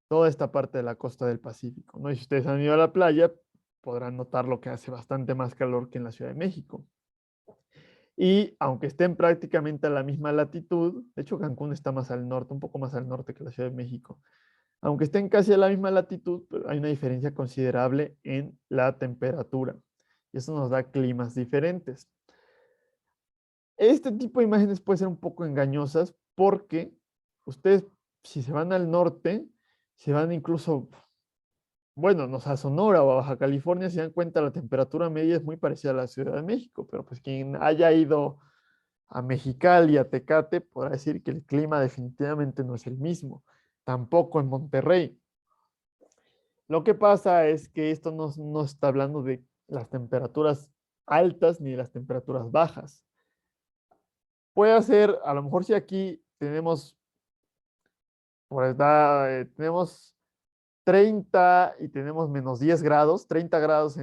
toda esta parte de la costa del Pacífico, ¿no? Y si ustedes han ido a la playa, podrán notar lo que hace bastante más calor que en la Ciudad de México. Y aunque estén prácticamente a la misma latitud, de hecho Cancún está más al norte, un poco más al norte que la Ciudad de México, aunque estén casi a la misma latitud, pero hay una diferencia considerable en la temperatura. Y eso nos da climas diferentes. Este tipo de imágenes puede ser un poco engañosas porque ustedes, si se van al norte, se van incluso, bueno, no sé, a Sonora o a Baja California, se dan cuenta la temperatura media es muy parecida a la Ciudad de México, pero pues quien haya ido a Mexicali, a Tecate, podrá decir que el clima definitivamente no es el mismo. Tampoco en Monterrey. Lo que pasa es que esto no está hablando de las temperaturas altas ni de las temperaturas bajas. Puede ser, a lo mejor si aquí tenemos, tenemos 30 y tenemos menos 10 grados, 30 grados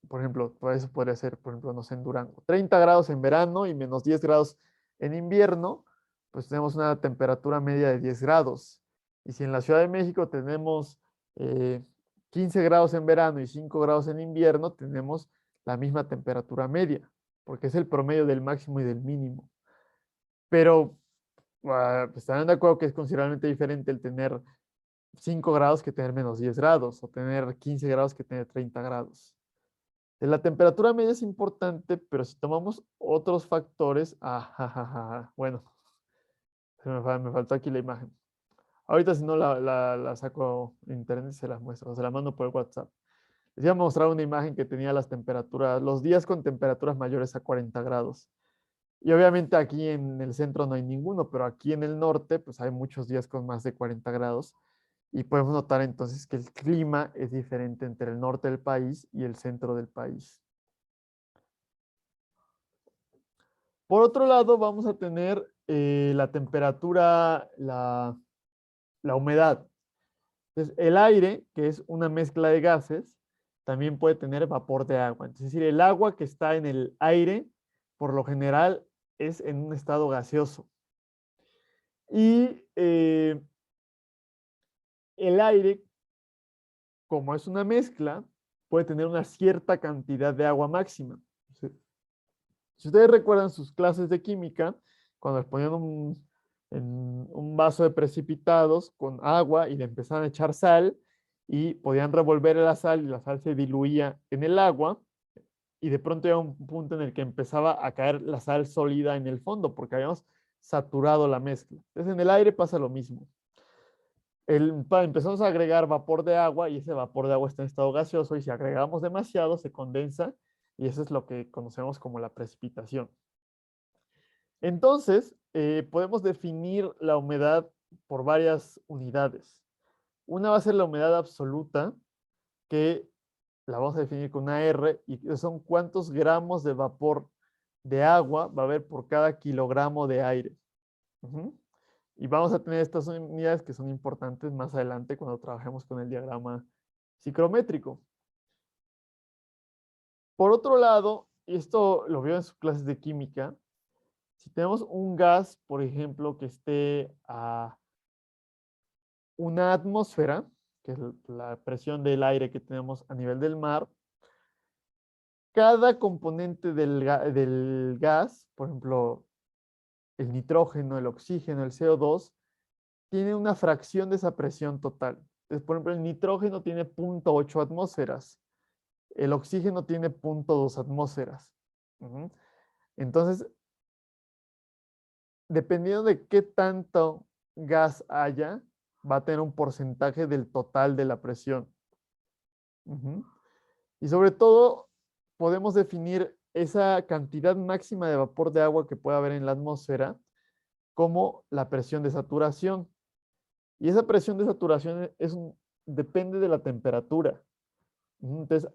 por ejemplo, por eso podría ser, por ejemplo, no sé, en Durango, 30 grados en verano y menos 10 grados en invierno, pues tenemos una temperatura media de 10 grados. Y si en la Ciudad de México tenemos 15 grados en verano y 5 grados en invierno, tenemos la misma temperatura media, porque es el promedio del máximo y del mínimo. Pero pues estarán de acuerdo que es considerablemente diferente el tener 5 grados que tener menos 10 grados, o tener 15 grados que tener 30 grados. La temperatura media es importante, pero si tomamos otros factores, bueno, me faltó aquí la imagen. Ahorita si no la saco en internet y se las muestro, se la mando por WhatsApp. Les iba a mostrar una imagen que tenía las temperaturas, los días con temperaturas mayores a 40 grados. Y obviamente aquí en el centro no hay ninguno, pero aquí en el norte pues hay muchos días con más de 40 grados. Y podemos notar entonces que el clima es diferente entre el norte del país y el centro del país. Por otro lado, vamos a tener la temperatura, la humedad. Entonces, el aire, que es una mezcla de gases, también puede tener vapor de agua. Es decir, el agua que está en el aire, por lo general, es en un estado gaseoso. Y el aire, como es una mezcla, puede tener una cierta cantidad de agua máxima. Si ustedes recuerdan sus clases de química, cuando les ponían en un vaso de precipitados con agua y le empezaban a echar sal y podían revolver la sal y la sal se diluía en el agua, y de pronto era un punto en el que empezaba a caer la sal sólida en el fondo porque habíamos saturado la mezcla. Entonces en el aire pasa lo mismo. Empezamos a agregar vapor de agua y ese vapor de agua está en estado gaseoso, y si agregamos demasiado se condensa, y eso es lo que conocemos como la precipitación. Entonces, podemos definir la humedad por varias unidades. Una va a ser la humedad absoluta, que la vamos a definir con una R, y son cuántos gramos de vapor de agua va a haber por cada kilogramo de aire. Y vamos a tener estas unidades que son importantes más adelante cuando trabajemos con el diagrama psicométrico. Por otro lado, y esto lo veo en sus clases de química, si tenemos un gas, por ejemplo, que esté a una atmósfera, que es la presión del aire que tenemos a nivel del mar, cada componente del gas, por ejemplo, el nitrógeno, el oxígeno, el CO2, tiene una fracción de esa presión total. Entonces, por ejemplo, el nitrógeno tiene 0.8 atmósferas, el oxígeno tiene 0.2 atmósferas. Entonces, dependiendo de qué tanto gas haya, va a tener un porcentaje del total de la presión. Y sobre todo, podemos definir esa cantidad máxima de vapor de agua que puede haber en la atmósfera como la presión de saturación. Y esa presión de saturación es depende de la temperatura. Entonces,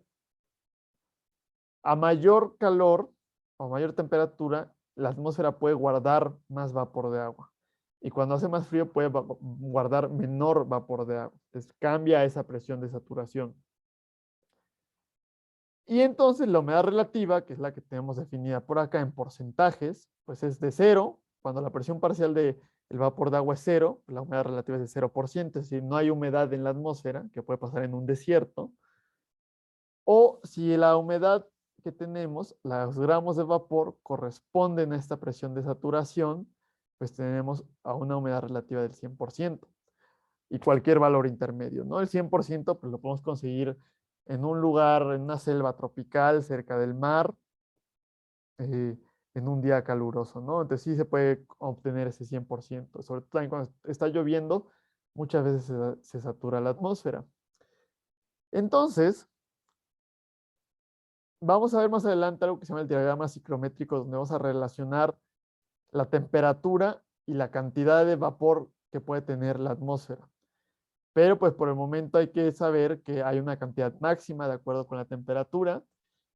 a mayor calor o mayor temperatura, la atmósfera puede guardar más vapor de agua. Y cuando hace más frío puede guardar menor vapor de agua. Entonces cambia esa presión de saturación. Y entonces la humedad relativa, que es la que tenemos definida por acá en porcentajes, pues es de 0. Cuando la presión parcial del vapor de agua es 0, la humedad relativa es de 0%, es decir, no hay humedad en la atmósfera, que puede pasar en un desierto. O si la humedad que tenemos, los gramos de vapor, corresponden a esta presión de saturación, pues tenemos a una humedad relativa del 100%. Y cualquier valor intermedio, ¿no? El 100% pues lo podemos conseguir en un lugar, en una selva tropical, cerca del mar, en un día caluroso, ¿no? Entonces sí se puede obtener ese 100%. Sobre todo también cuando está lloviendo, muchas veces se satura la atmósfera. Entonces, vamos a ver más adelante algo que se llama el diagrama ciclométrico, donde vamos a relacionar la temperatura y la cantidad de vapor que puede tener la atmósfera. Pero pues por el momento hay que saber que hay una cantidad máxima de acuerdo con la temperatura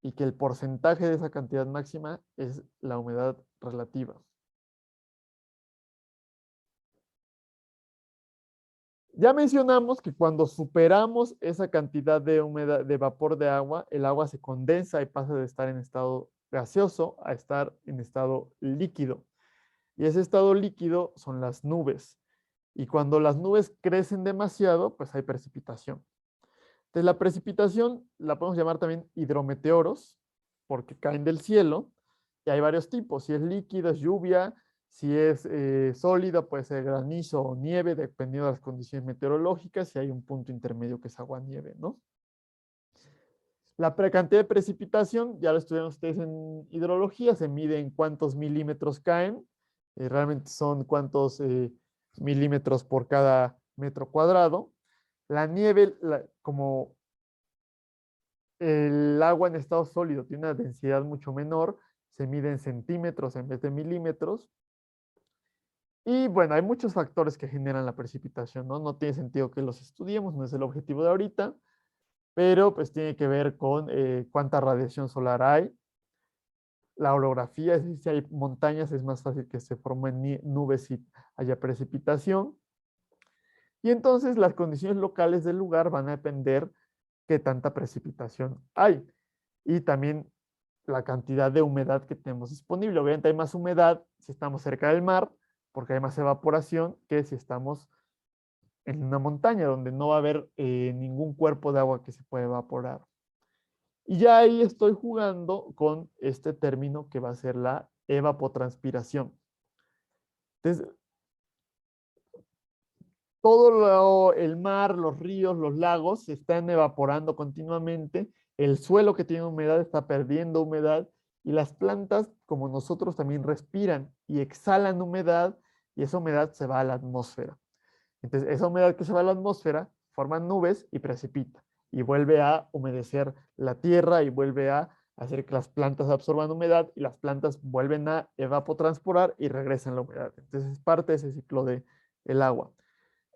y que el porcentaje de esa cantidad máxima es la humedad relativa. Ya mencionamos que cuando superamos esa cantidad de humedad, de vapor de agua, el agua se condensa y pasa de estar en estado gaseoso a estar en estado líquido. Y ese estado líquido son las nubes. Y cuando las nubes crecen demasiado, pues hay precipitación. Entonces la precipitación la podemos llamar también hidrometeoros, porque caen del cielo, y hay varios tipos. Si es líquido, es lluvia. Si es sólido, puede ser granizo o nieve, dependiendo de las condiciones meteorológicas. Si hay un punto intermedio que es agua-nieve, ¿no? La cantidad de precipitación, ya lo estudiaron ustedes en hidrología, se mide en cuántos milímetros caen. Realmente son cuántos milímetros por cada metro cuadrado. La nieve, como el agua en estado sólido tiene una densidad mucho menor, se mide en centímetros en vez de milímetros. Y bueno, hay muchos factores que generan la precipitación, ¿no? No tiene sentido que los estudiemos, no es el objetivo de ahorita, pero pues tiene que ver con cuánta radiación solar hay, la orografía, es decir, si hay montañas es más fácil que se formen nubes y haya precipitación. Y entonces las condiciones locales del lugar van a depender qué tanta precipitación hay. Y también la cantidad de humedad que tenemos disponible. Obviamente hay más humedad si estamos cerca del mar, porque hay más evaporación que si estamos en una montaña, donde no va a haber ningún cuerpo de agua que se pueda evaporar. Y ya ahí estoy jugando con este término que va a ser la evapotranspiración. Entonces, todo el mar, los ríos, los lagos se están evaporando continuamente, el suelo que tiene humedad está perdiendo humedad y las plantas, como nosotros, también respiran y exhalan humedad y esa humedad se va a la atmósfera. Entonces, esa humedad que se va a la atmósfera forma nubes y precipita y vuelve a humedecer la tierra y vuelve a hacer que las plantas absorban humedad y las plantas vuelven a evapotranspirar y regresan la humedad. Entonces, es parte de ese ciclo del agua.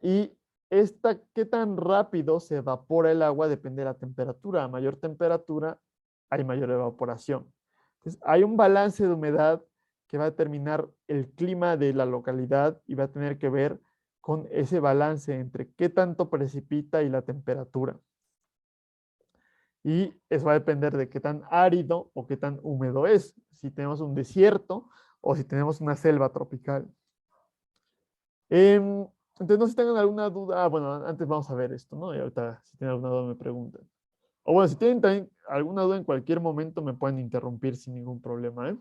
Y qué tan rápido se evapora el agua depende de la temperatura. A mayor temperatura hay mayor evaporación. Entonces, hay un balance de humedad que va a determinar el clima de la localidad y va a tener que ver con ese balance entre qué tanto precipita y la temperatura. Y eso va a depender de qué tan árido o qué tan húmedo es. Si tenemos un desierto o si tenemos una selva tropical. Entonces, no sé si tengan alguna duda. Bueno, antes vamos a ver esto, ¿no? Y ahorita, si tienen alguna duda, me preguntan. O bueno, si tienen también alguna duda en cualquier momento, me pueden interrumpir sin ningún problema, ¿eh?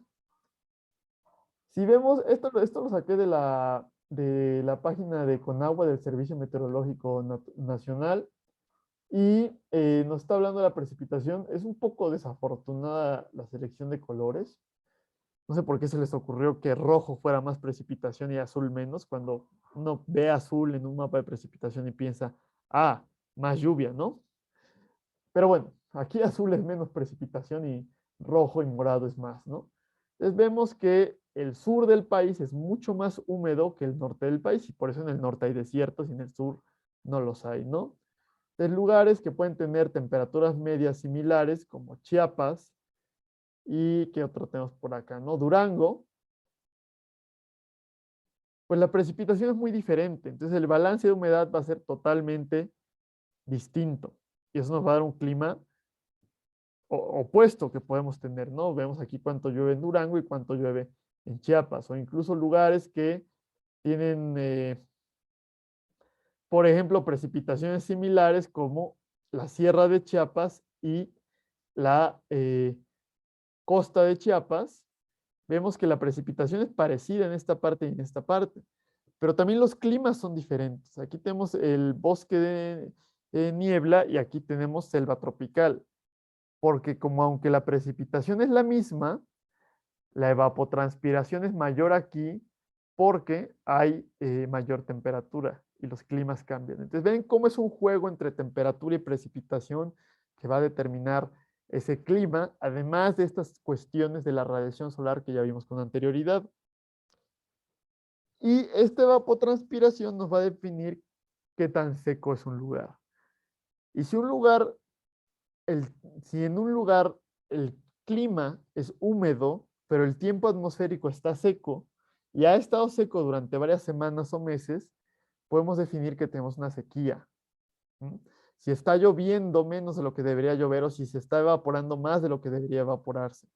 Si vemos, esto lo saqué de la página de Conagua, del Servicio Meteorológico Nacional, y nos está hablando de la precipitación. Es un poco desafortunada la selección de colores. No sé por qué se les ocurrió que rojo fuera más precipitación y azul menos, cuando uno ve azul en un mapa de precipitación y piensa, ah, más lluvia, ¿no? Pero bueno, aquí azul es menos precipitación y rojo y morado es más, ¿no? Entonces vemos que el sur del país es mucho más húmedo que el norte del país y por eso en el norte hay desiertos y en el sur no los hay, ¿no? de lugares que pueden tener temperaturas medias similares, como Chiapas, y ¿qué otro tenemos por acá, no? Durango. Pues la precipitación es muy diferente, entonces el balance de humedad va a ser totalmente distinto, y eso nos va a dar un clima opuesto que podemos tener, ¿no? Vemos aquí cuánto llueve en Durango y cuánto llueve en Chiapas, o incluso lugares que tienen, por ejemplo, precipitaciones similares como la Sierra de Chiapas y la costa de Chiapas. Vemos que la precipitación es parecida en esta parte y en esta parte, pero también los climas son diferentes. Aquí tenemos el bosque de niebla y aquí tenemos selva tropical, porque como aunque la precipitación es la misma, la evapotranspiración es mayor aquí porque hay mayor temperatura y los climas cambian. Entonces, ven cómo es un juego entre temperatura y precipitación que va a determinar ese clima, además de estas cuestiones de la radiación solar que ya vimos con anterioridad. Y esta evapotranspiración nos va a definir qué tan seco es un lugar. Y si un lugar, si en un lugar el clima es húmedo, pero el tiempo atmosférico está seco y ha estado seco durante varias semanas o meses, podemos definir que tenemos una sequía. Si está lloviendo menos de lo que debería llover o si se está evaporando más de lo que debería evaporarse.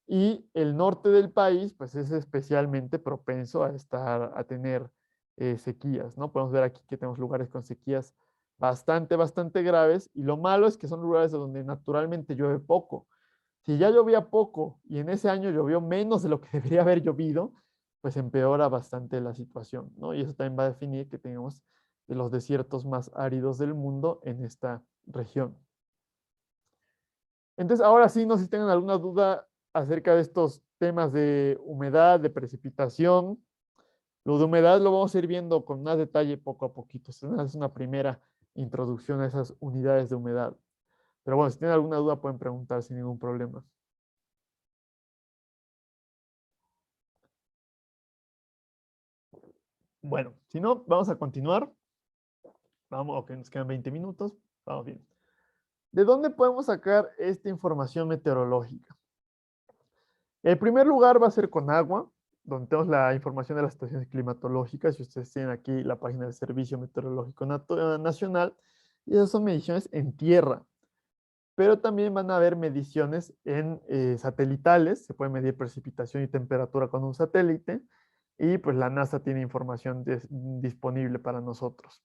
Y el norte del país, pues es especialmente propenso a tener sequías, ¿no? Podemos ver aquí que tenemos lugares con sequías bastante graves, y lo malo es que son lugares donde naturalmente llueve poco. Si ya llovía poco y en ese año llovió menos de lo que debería haber llovido, pues empeora bastante la situación, ¿no? Y eso también va a definir que tengamos de los desiertos más áridos del mundo en esta región. Entonces, ahora sí, no sé si tengan alguna duda acerca de estos temas de humedad, de precipitación. Lo de humedad lo vamos a ir viendo con más detalle poco a poquito. Es una primera introducción a esas unidades de humedad. Pero bueno, si tienen alguna duda pueden preguntar sin ningún problema. Bueno, si no, vamos a continuar. Vamos, ok, nos quedan 20 minutos. Vamos bien. ¿De dónde podemos sacar esta información meteorológica? El primer lugar va a ser con agua, donde tenemos la información de las estaciones climatológicas. Si ustedes tienen aquí la página del Servicio Meteorológico Nacional, y esas son mediciones en tierra. Pero también van a haber mediciones en satelitales. Se puede medir precipitación y temperatura con un satélite. Y pues la NASA tiene información disponible para nosotros.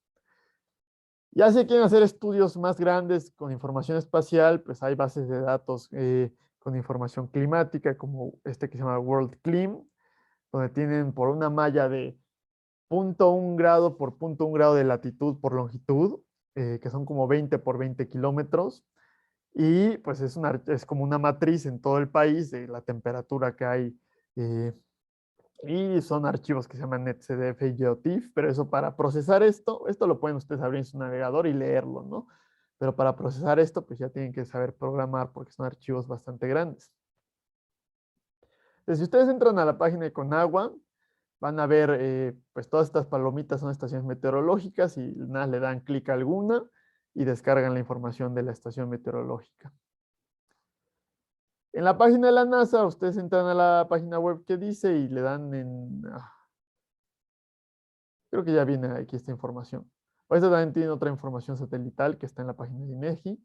Ya si quieren hacer estudios más grandes con información espacial, pues hay bases de datos con información climática, como este que se llama WorldClim, donde tienen por una malla de 0.1 grado por 0.1 grado de latitud por longitud, que son como 20 por 20 kilómetros, y pues es como una matriz en todo el país de la temperatura que hay, y son archivos que se llaman NetCDF y GeoTIFF, pero eso para procesar esto lo pueden ustedes abrir en su navegador y leerlo, ¿no? Pero para procesar esto, pues ya tienen que saber programar porque son archivos bastante grandes. Entonces, si ustedes entran a la página de Conagua, van a ver, pues todas estas palomitas son estaciones meteorológicas y nada, le dan clic a alguna y descargan la información de la estación meteorológica. En la página de la NASA, ustedes entran a la página web que dice y le dan en... creo que ya viene aquí esta información. Esta también tiene otra información satelital que está en la página de INEGI.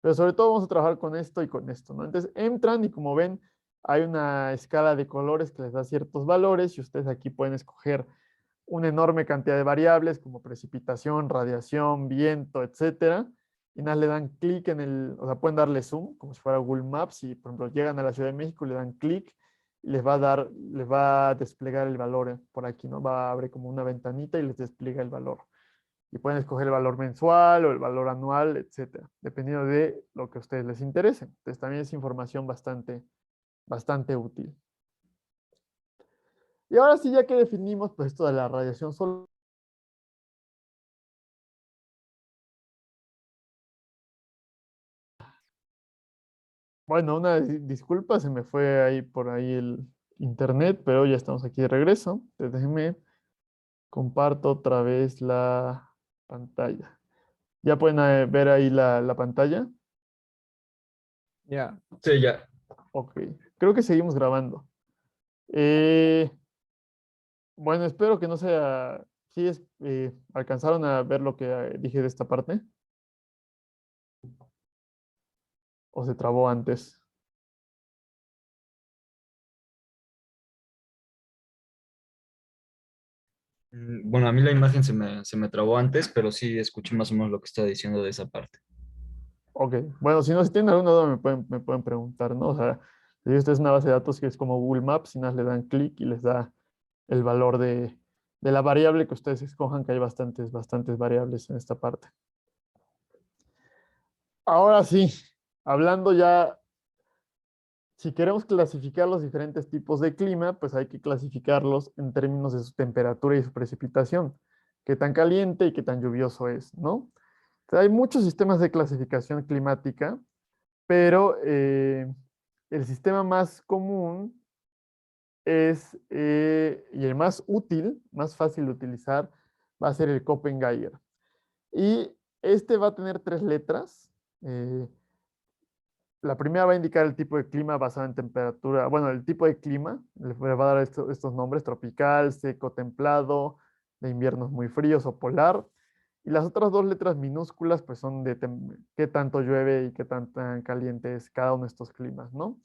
Pero sobre todo vamos a trabajar con esto y con esto, ¿no? Entonces entran y como ven, hay una escala de colores que les da ciertos valores y ustedes aquí pueden escoger una enorme cantidad de variables como precipitación, radiación, viento, etcétera. Y nada, le dan clic en o sea, pueden darle zoom, como si fuera Google Maps, y por ejemplo llegan a la Ciudad de México, le dan clic y les va a desplegar el valor por aquí, ¿no? Va a abrir como una ventanita y les despliega el valor. Y pueden escoger el valor mensual o el valor anual, etcétera, dependiendo de lo que a ustedes les interese. Entonces también es información bastante útil. Y ahora sí, ya que definimos pues esto de la radiación solar, bueno, una disculpa, se me fue ahí por ahí el internet, pero ya estamos aquí de regreso. Entonces déjenme comparto otra vez la pantalla. ¿Ya pueden ver ahí la pantalla? Ya. Sí, ya. Ok, creo que seguimos grabando. Eh, bueno, espero que no sea... ¿Sí alcanzaron a ver lo que dije de esta parte? ¿O se trabó antes? Bueno, a mí la imagen se me trabó antes, pero sí escuché más o menos lo que estaba diciendo de esa parte. Ok, bueno, si no, si tienen alguna duda me pueden preguntar, ¿no? O sea, si esta es una base de datos que es como Google Maps, si nada le dan clic y les da el valor de la variable que ustedes escojan, que hay bastantes variables en esta parte. Ahora sí, hablando ya, si queremos clasificar los diferentes tipos de clima, pues hay que clasificarlos en términos de su temperatura y su precipitación, qué tan caliente y qué tan lluvioso es, ¿no? O sea, hay muchos sistemas de clasificación climática, pero el sistema más común y el más útil, más fácil de utilizar, va a ser el Köppen-Geiger. Y este va a tener tres letras. La primera va a indicar el tipo de clima basado en temperatura, bueno, el tipo de clima, le va a dar estos nombres: tropical, seco, templado, de inviernos muy fríos o polar. Y las otras dos letras minúsculas, pues son de qué tanto llueve y qué tan caliente es cada uno de estos climas, ¿no?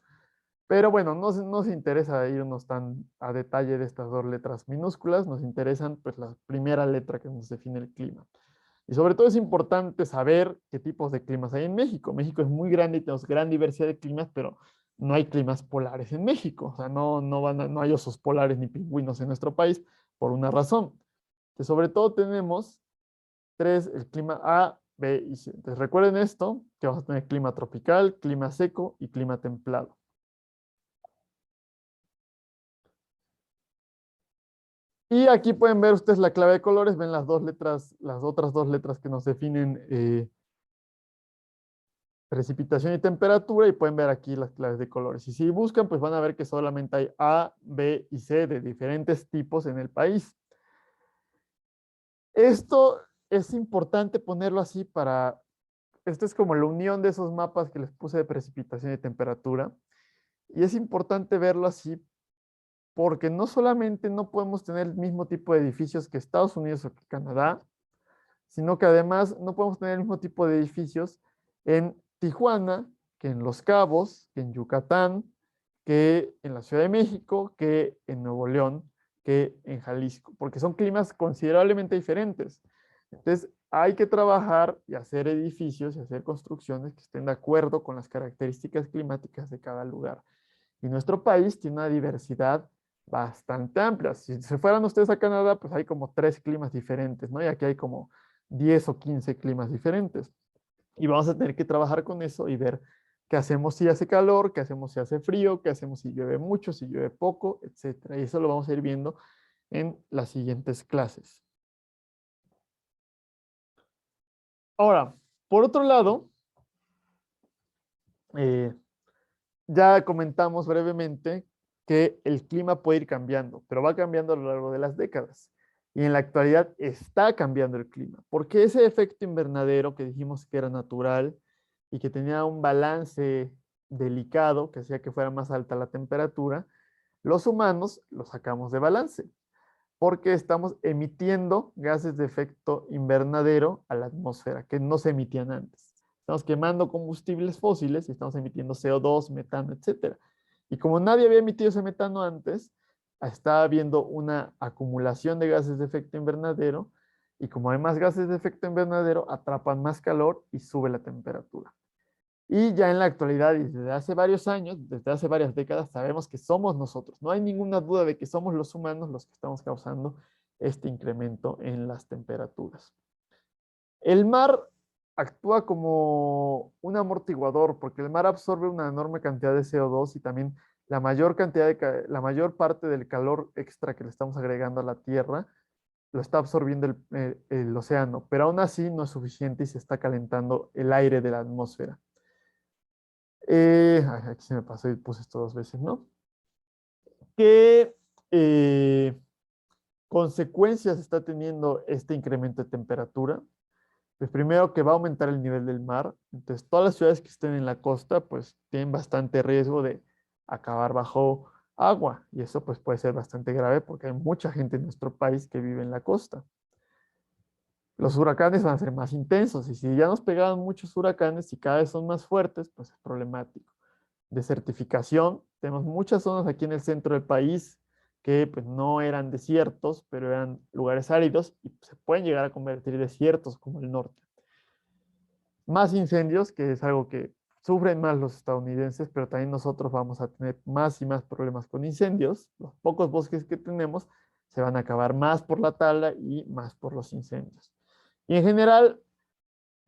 Pero bueno, no se interesa irnos tan a detalle de estas dos letras minúsculas, nos interesan pues la primera letra que nos define el clima. Y sobre todo es importante saber qué tipos de climas hay en México. México es muy grande y tenemos gran diversidad de climas, pero no hay climas polares en México. O sea, no hay osos polares ni pingüinos en nuestro país por una razón. Que sobre todo tenemos el clima A, B y C. Entonces recuerden esto, que vamos a tener clima tropical, clima seco y clima templado. Y aquí pueden ver ustedes la clave de colores, ven las dos letras, las otras dos letras que nos definen precipitación y temperatura, y pueden ver aquí las claves de colores. Y si buscan, pues van a ver que solamente hay A, B y C de diferentes tipos en el país. Esto es importante ponerlo así esto es como la unión de esos mapas que les puse de precipitación y temperatura. Y es importante verlo así porque no solamente no podemos tener el mismo tipo de edificios que Estados Unidos o que Canadá, sino que además no podemos tener el mismo tipo de edificios en Tijuana, que en Los Cabos, que en Yucatán, que en la Ciudad de México, que en Nuevo León, que en Jalisco, porque son climas considerablemente diferentes. Entonces, hay que trabajar y hacer edificios y hacer construcciones que estén de acuerdo con las características climáticas de cada lugar. Y nuestro país tiene una diversidad bastante amplia. Si se fueran ustedes a Canadá, pues hay como 3 climas diferentes, ¿no? Y aquí hay como 10 o 15 climas diferentes. Y vamos a tener que trabajar con eso y ver qué hacemos si hace calor, qué hacemos si hace frío, qué hacemos si llueve mucho, si llueve poco, etcétera. Y eso lo vamos a ir viendo en las siguientes clases. Ahora, por otro lado, eh, ya comentamos brevemente que el clima puede ir cambiando, pero va cambiando a lo largo de las décadas. Y en la actualidad está cambiando el clima, porque ese efecto invernadero que dijimos que era natural y que tenía un balance delicado que hacía que fuera más alta la temperatura, los humanos lo sacamos de balance, porque estamos emitiendo gases de efecto invernadero a la atmósfera que no se emitían antes. Estamos quemando combustibles fósiles y estamos emitiendo CO2, metano, etcétera. Y como nadie había emitido ese metano antes, está habiendo una acumulación de gases de efecto invernadero, y como hay más gases de efecto invernadero, atrapan más calor y sube la temperatura. Y ya en la actualidad, y desde hace varios años, desde hace varias décadas, sabemos que somos nosotros. No hay ninguna duda de que somos los humanos los que estamos causando este incremento en las temperaturas. El mar actúa como un amortiguador, porque el mar absorbe una enorme cantidad de CO2 y también la mayor parte del calor extra que le estamos agregando a la Tierra lo está absorbiendo el océano, pero aún así no es suficiente y se está calentando el aire de la atmósfera. Aquí se me pasó y puse esto 2 veces, ¿no? ¿Qué consecuencias está teniendo este incremento de temperatura? Pues primero que va a aumentar el nivel del mar, entonces todas las ciudades que estén en la costa pues tienen bastante riesgo de acabar bajo agua y eso pues puede ser bastante grave porque hay mucha gente en nuestro país que vive en la costa. Los huracanes van a ser más intensos y si ya nos pegaban muchos huracanes y cada vez son más fuertes, pues es problemático. Desertificación, tenemos muchas zonas aquí en el centro del país que pues no eran desiertos, pero eran lugares áridos y se pueden llegar a convertir en desiertos como el norte. Más incendios, que es algo que sufren más los estadounidenses, pero también nosotros vamos a tener más y más problemas con incendios. Los pocos bosques que tenemos se van a acabar más por la tala y más por los incendios. Y en general,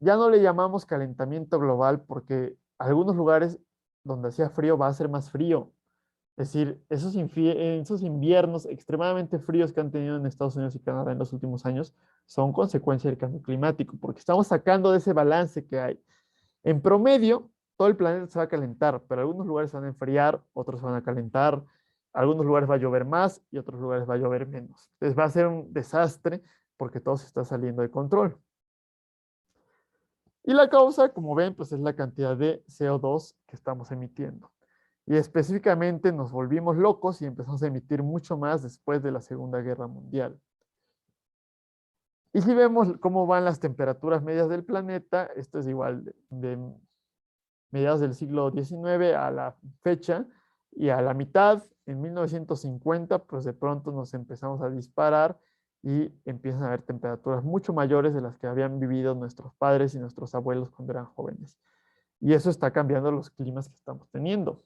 ya no le llamamos calentamiento global porque algunos lugares donde hacía frío va a ser más frío. Es decir, esos inviernos extremadamente fríos que han tenido en Estados Unidos y Canadá en los últimos años son consecuencia del cambio climático, porque estamos sacando de ese balance que hay. En promedio, todo el planeta se va a calentar, pero algunos lugares se van a enfriar, otros se van a calentar, algunos lugares va a llover más y otros lugares va a llover menos. Entonces va a ser un desastre porque todo se está saliendo de control. Y la causa, como ven, pues es la cantidad de CO2 que estamos emitiendo. Y específicamente nos volvimos locos y empezamos a emitir mucho más después de la Segunda Guerra Mundial. Y si vemos cómo van las temperaturas medias del planeta, esto es igual de mediados del siglo XIX a la fecha, y a la mitad, en 1950, pues de pronto nos empezamos a disparar y empiezan a haber temperaturas mucho mayores de las que habían vivido nuestros padres y nuestros abuelos cuando eran jóvenes. Y eso está cambiando los climas que estamos teniendo.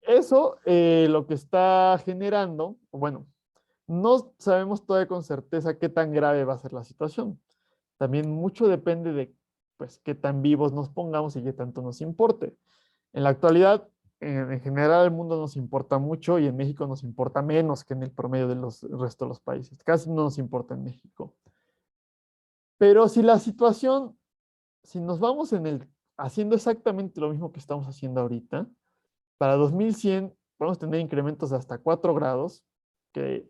Eso lo que está generando, bueno, no sabemos todavía con certeza qué tan grave va a ser la situación. También mucho depende de pues, qué tan vivos nos pongamos y qué tanto nos importe. En la actualidad, en general, el mundo nos importa mucho y en México nos importa menos que en el promedio del resto de los países. Casi no nos importa en México. Pero si la situación, si nos vamos haciendo exactamente lo mismo que estamos haciendo ahorita, para 2100 vamos a tener incrementos de hasta 4 grados, que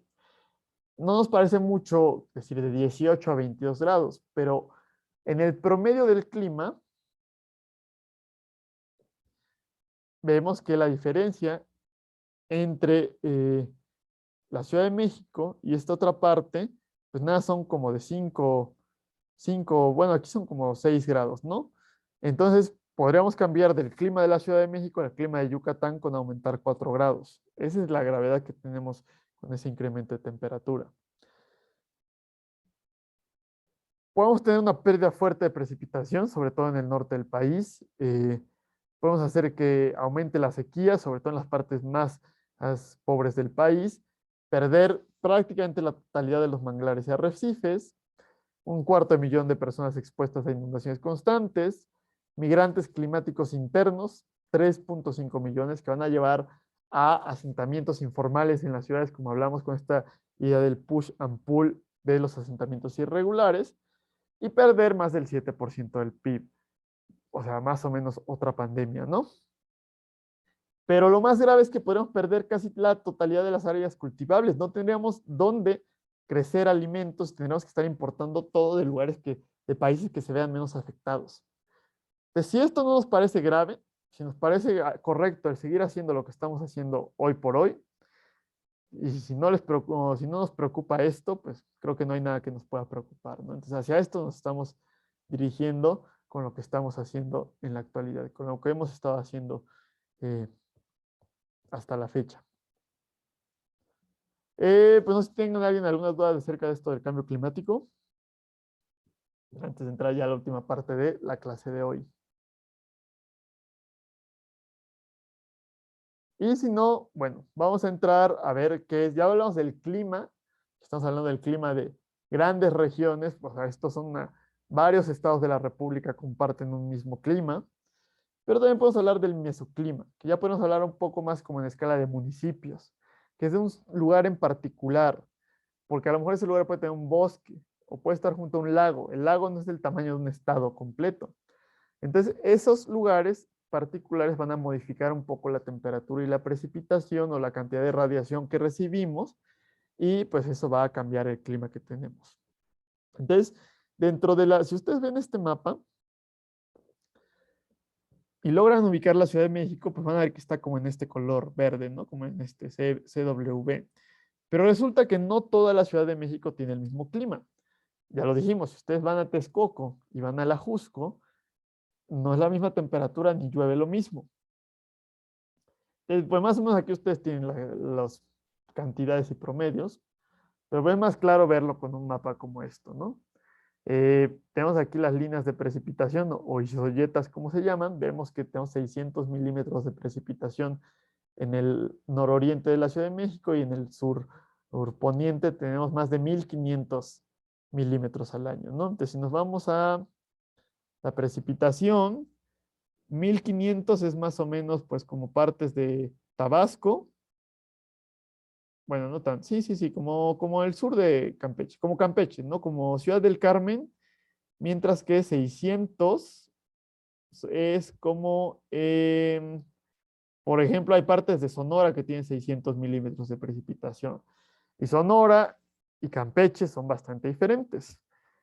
no nos parece mucho decir de 18 a 22 grados, pero en el promedio del clima vemos que la diferencia entre la Ciudad de México y esta otra parte, pues nada, son como de 5, bueno, aquí son como 6 grados, ¿no? Entonces, podríamos cambiar del clima de la Ciudad de México al clima de Yucatán con aumentar 4 grados. Esa es la gravedad que tenemos con ese incremento de temperatura. Podemos tener una pérdida fuerte de precipitación, sobre todo en el norte del país. Podemos hacer que aumente la sequía, sobre todo en las partes más pobres del país. Perder prácticamente la totalidad de los manglares y arrecifes. 250.000 de personas expuestas a inundaciones constantes. Migrantes climáticos internos, 3.5 millones, que van a llevar a asentamientos informales en las ciudades, como hablamos con esta idea del push and pull de los asentamientos irregulares, y perder más del 7% del PIB. O sea, más o menos otra pandemia, ¿no? Pero lo más grave es que podríamos perder casi la totalidad de las áreas cultivables. No tendríamos dónde crecer alimentos, tendríamos que estar importando todo de lugares de países que se vean menos afectados. Entonces, si esto no nos parece grave, si nos parece correcto el seguir haciendo lo que estamos haciendo hoy por hoy, y si no nos preocupa esto, pues creo que no hay nada que nos pueda preocupar, ¿no? Entonces, hacia esto nos estamos dirigiendo con lo que estamos haciendo en la actualidad, con lo que hemos estado haciendo hasta la fecha. Pues no sé si tengan algunas dudas acerca de esto del cambio climático, antes de entrar ya a la última parte de la clase de hoy. Y si no, bueno, vamos a entrar a ver qué es. Ya hablamos del clima, estamos hablando del clima de grandes regiones, pues estos son varios estados de la República comparten un mismo clima, pero también podemos hablar del mesoclima, que ya podemos hablar un poco más como en escala de municipios, que es de un lugar en particular, porque a lo mejor ese lugar puede tener un bosque o puede estar junto a un lago. El lago no es del tamaño de un estado completo. Entonces, esos lugares particulares van a modificar un poco la temperatura y la precipitación o la cantidad de radiación que recibimos y pues eso va a cambiar el clima que tenemos. Entonces, si ustedes ven este mapa y logran ubicar la Ciudad de México, pues van a ver que está como en este color verde, ¿no? Como en este CW. Pero resulta que no toda la Ciudad de México tiene el mismo clima. Ya lo dijimos, si ustedes van a Texcoco y van a la Jusco, no es la misma temperatura ni llueve lo mismo. Pues más o menos aquí ustedes tienen las cantidades y promedios, pero es más claro verlo con un mapa como esto, ¿no? Tenemos aquí las líneas de precipitación o isoyetas, como se llaman. Vemos que tenemos 600 milímetros de precipitación en el nororiente de la Ciudad de México y en el surponiente tenemos más de 1500 milímetros al año, ¿no? Entonces, si nos vamos a la precipitación, 1500 es más o menos pues como partes de Tabasco. Bueno, no tan, sí, como el sur de Campeche, como Campeche, ¿no? Como Ciudad del Carmen, mientras que 600 es como, por ejemplo, hay partes de Sonora que tienen 600 milímetros de precipitación. Y Sonora y Campeche son bastante diferentes.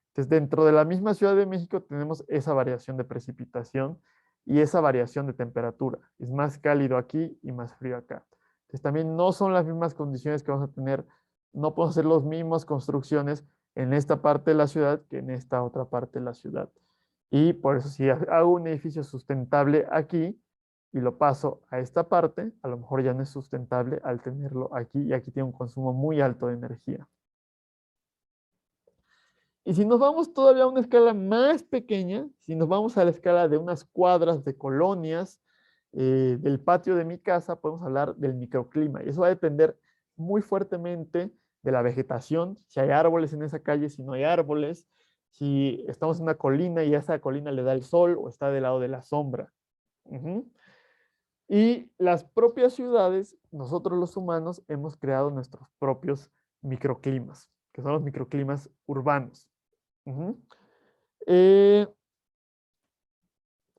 Entonces, dentro de la misma Ciudad de México tenemos esa variación de precipitación y esa variación de temperatura. Es más cálido aquí y más frío acá. Entonces, también no son las mismas condiciones que vamos a tener, no podemos hacer las mismas construcciones en esta parte de la ciudad que en esta otra parte de la ciudad. Y por eso si hago un edificio sustentable aquí y lo paso a esta parte, a lo mejor ya no es sustentable al tenerlo aquí y aquí tiene un consumo muy alto de energía. Y si nos vamos todavía a una escala más pequeña, si nos vamos a la escala de unas cuadras de colonias, del patio de mi casa, podemos hablar del microclima. Y eso va a depender muy fuertemente de la vegetación, si hay árboles en esa calle, si no hay árboles, si estamos en una colina y a esa colina le da el sol o está del lado de la sombra. Y las propias ciudades, nosotros los humanos hemos creado nuestros propios microclimas, que son los microclimas urbanos.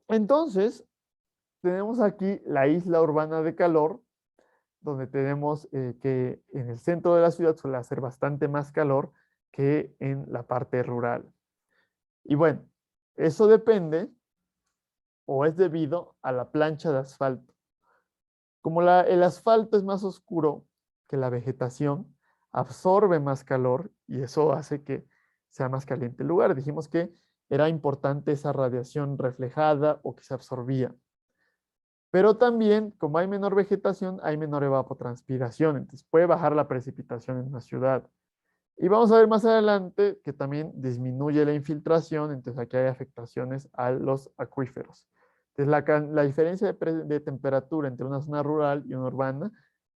Entonces, tenemos aquí la isla urbana de calor, donde tenemos que en el centro de la ciudad suele hacer bastante más calor que en la parte rural. Y bueno, eso depende o es debido a la plancha de asfalto. Como el asfalto es más oscuro que la vegetación, absorbe más calor y eso hace que sea más caliente el lugar. Dijimos que era importante esa radiación reflejada o que se absorbía. Pero también, como hay menor vegetación, hay menor evapotranspiración, entonces puede bajar la precipitación en una ciudad. Y vamos a ver más adelante que también disminuye la infiltración, entonces aquí hay afectaciones a los acuíferos. Entonces la diferencia de temperatura entre una zona rural y una urbana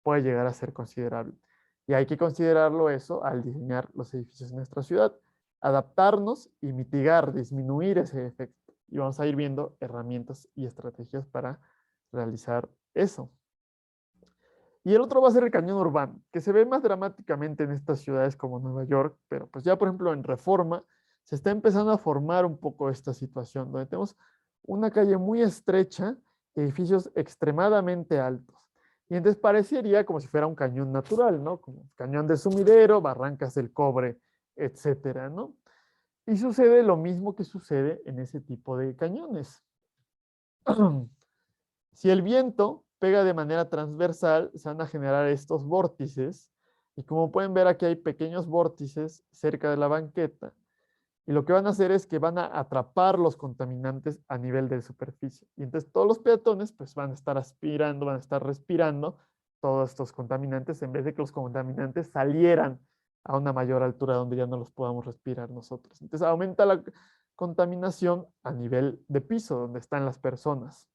puede llegar a ser considerable. Y hay que considerarlo eso al diseñar los edificios en nuestra ciudad. Adaptarnos y mitigar, disminuir ese efecto. Y vamos a ir viendo herramientas y estrategias para realizar eso. Y el otro va a ser el cañón urbano, que se ve más dramáticamente en estas ciudades como Nueva York, pero pues ya por ejemplo en Reforma se está empezando a formar un poco esta situación, donde tenemos una calle muy estrecha, edificios extremadamente altos. Y entonces parecería como si fuera un cañón natural, ¿no? Como cañón de Sumidero, Barrancas del Cobre, etcétera, ¿no? Y sucede lo mismo que sucede en ese tipo de cañones. Si el viento pega de manera transversal, se van a generar estos vórtices. Y como pueden ver, aquí hay pequeños vórtices cerca de la banqueta. Y lo que van a hacer es que van a atrapar los contaminantes a nivel de superficie. Y entonces todos los peatones pues van a estar aspirando, van a estar respirando todos estos contaminantes en vez de que los contaminantes salieran a una mayor altura donde ya no los podamos respirar nosotros. Entonces aumenta la contaminación a nivel de piso, donde están las personas.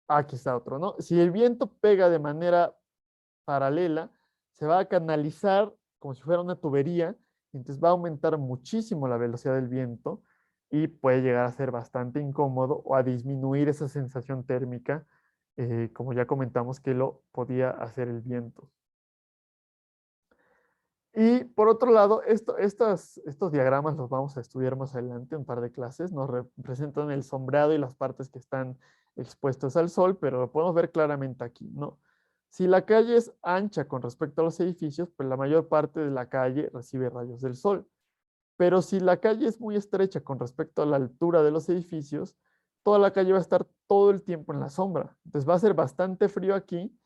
Aquí está otro, ¿no? Si el viento pega de manera paralela, se va a canalizar como si fuera una tubería, entonces va a aumentar muchísimo la velocidad del viento y puede llegar a ser bastante incómodo o a disminuir esa sensación térmica, como ya comentamos que lo podía hacer el viento. Y por otro lado, estos diagramas los vamos a estudiar más adelante, un par de clases, nos representan el sombreado y las partes que están expuestas al sol, pero lo podemos ver claramente aquí, ¿no? Si la calle es ancha con respecto a los edificios, pues la mayor parte de la calle recibe rayos del sol. Pero si la calle es muy estrecha con respecto a la altura de los edificios, toda la calle va a estar todo el tiempo en la sombra. Entonces va a ser bastante frío aquí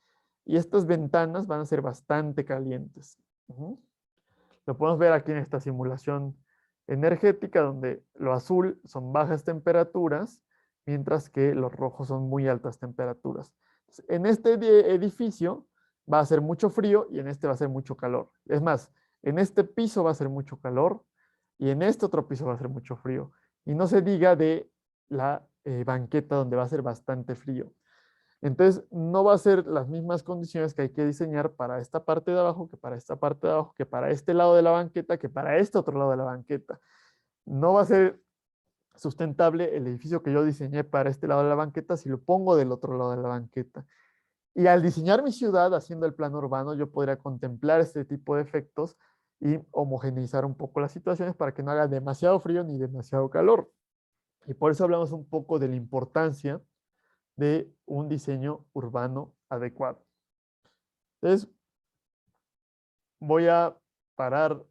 y estas ventanas van a ser bastante calientes. Lo podemos ver aquí en esta simulación energética, donde lo azul son bajas temperaturas, mientras que los rojos son muy altas temperaturas. En este edificio va a ser mucho frío y en este va a ser mucho calor. Es más, en este piso va a ser mucho calor y en este otro piso va a ser mucho frío. Y no se diga de la banqueta, donde va a ser bastante frío. Entonces, no va a ser las mismas condiciones que hay que diseñar para esta parte de abajo, que para esta parte de abajo, que para este lado de la banqueta, que para este otro lado de la banqueta. No va a ser sustentable el edificio que yo diseñé para este lado de la banqueta si lo pongo del otro lado de la banqueta. Y al diseñar mi ciudad, haciendo el plano urbano, yo podría contemplar este tipo de efectos y homogeneizar un poco las situaciones para que no haga demasiado frío ni demasiado calor. Y por eso hablamos un poco de la importancia de un diseño urbano adecuado. Entonces, voy a parar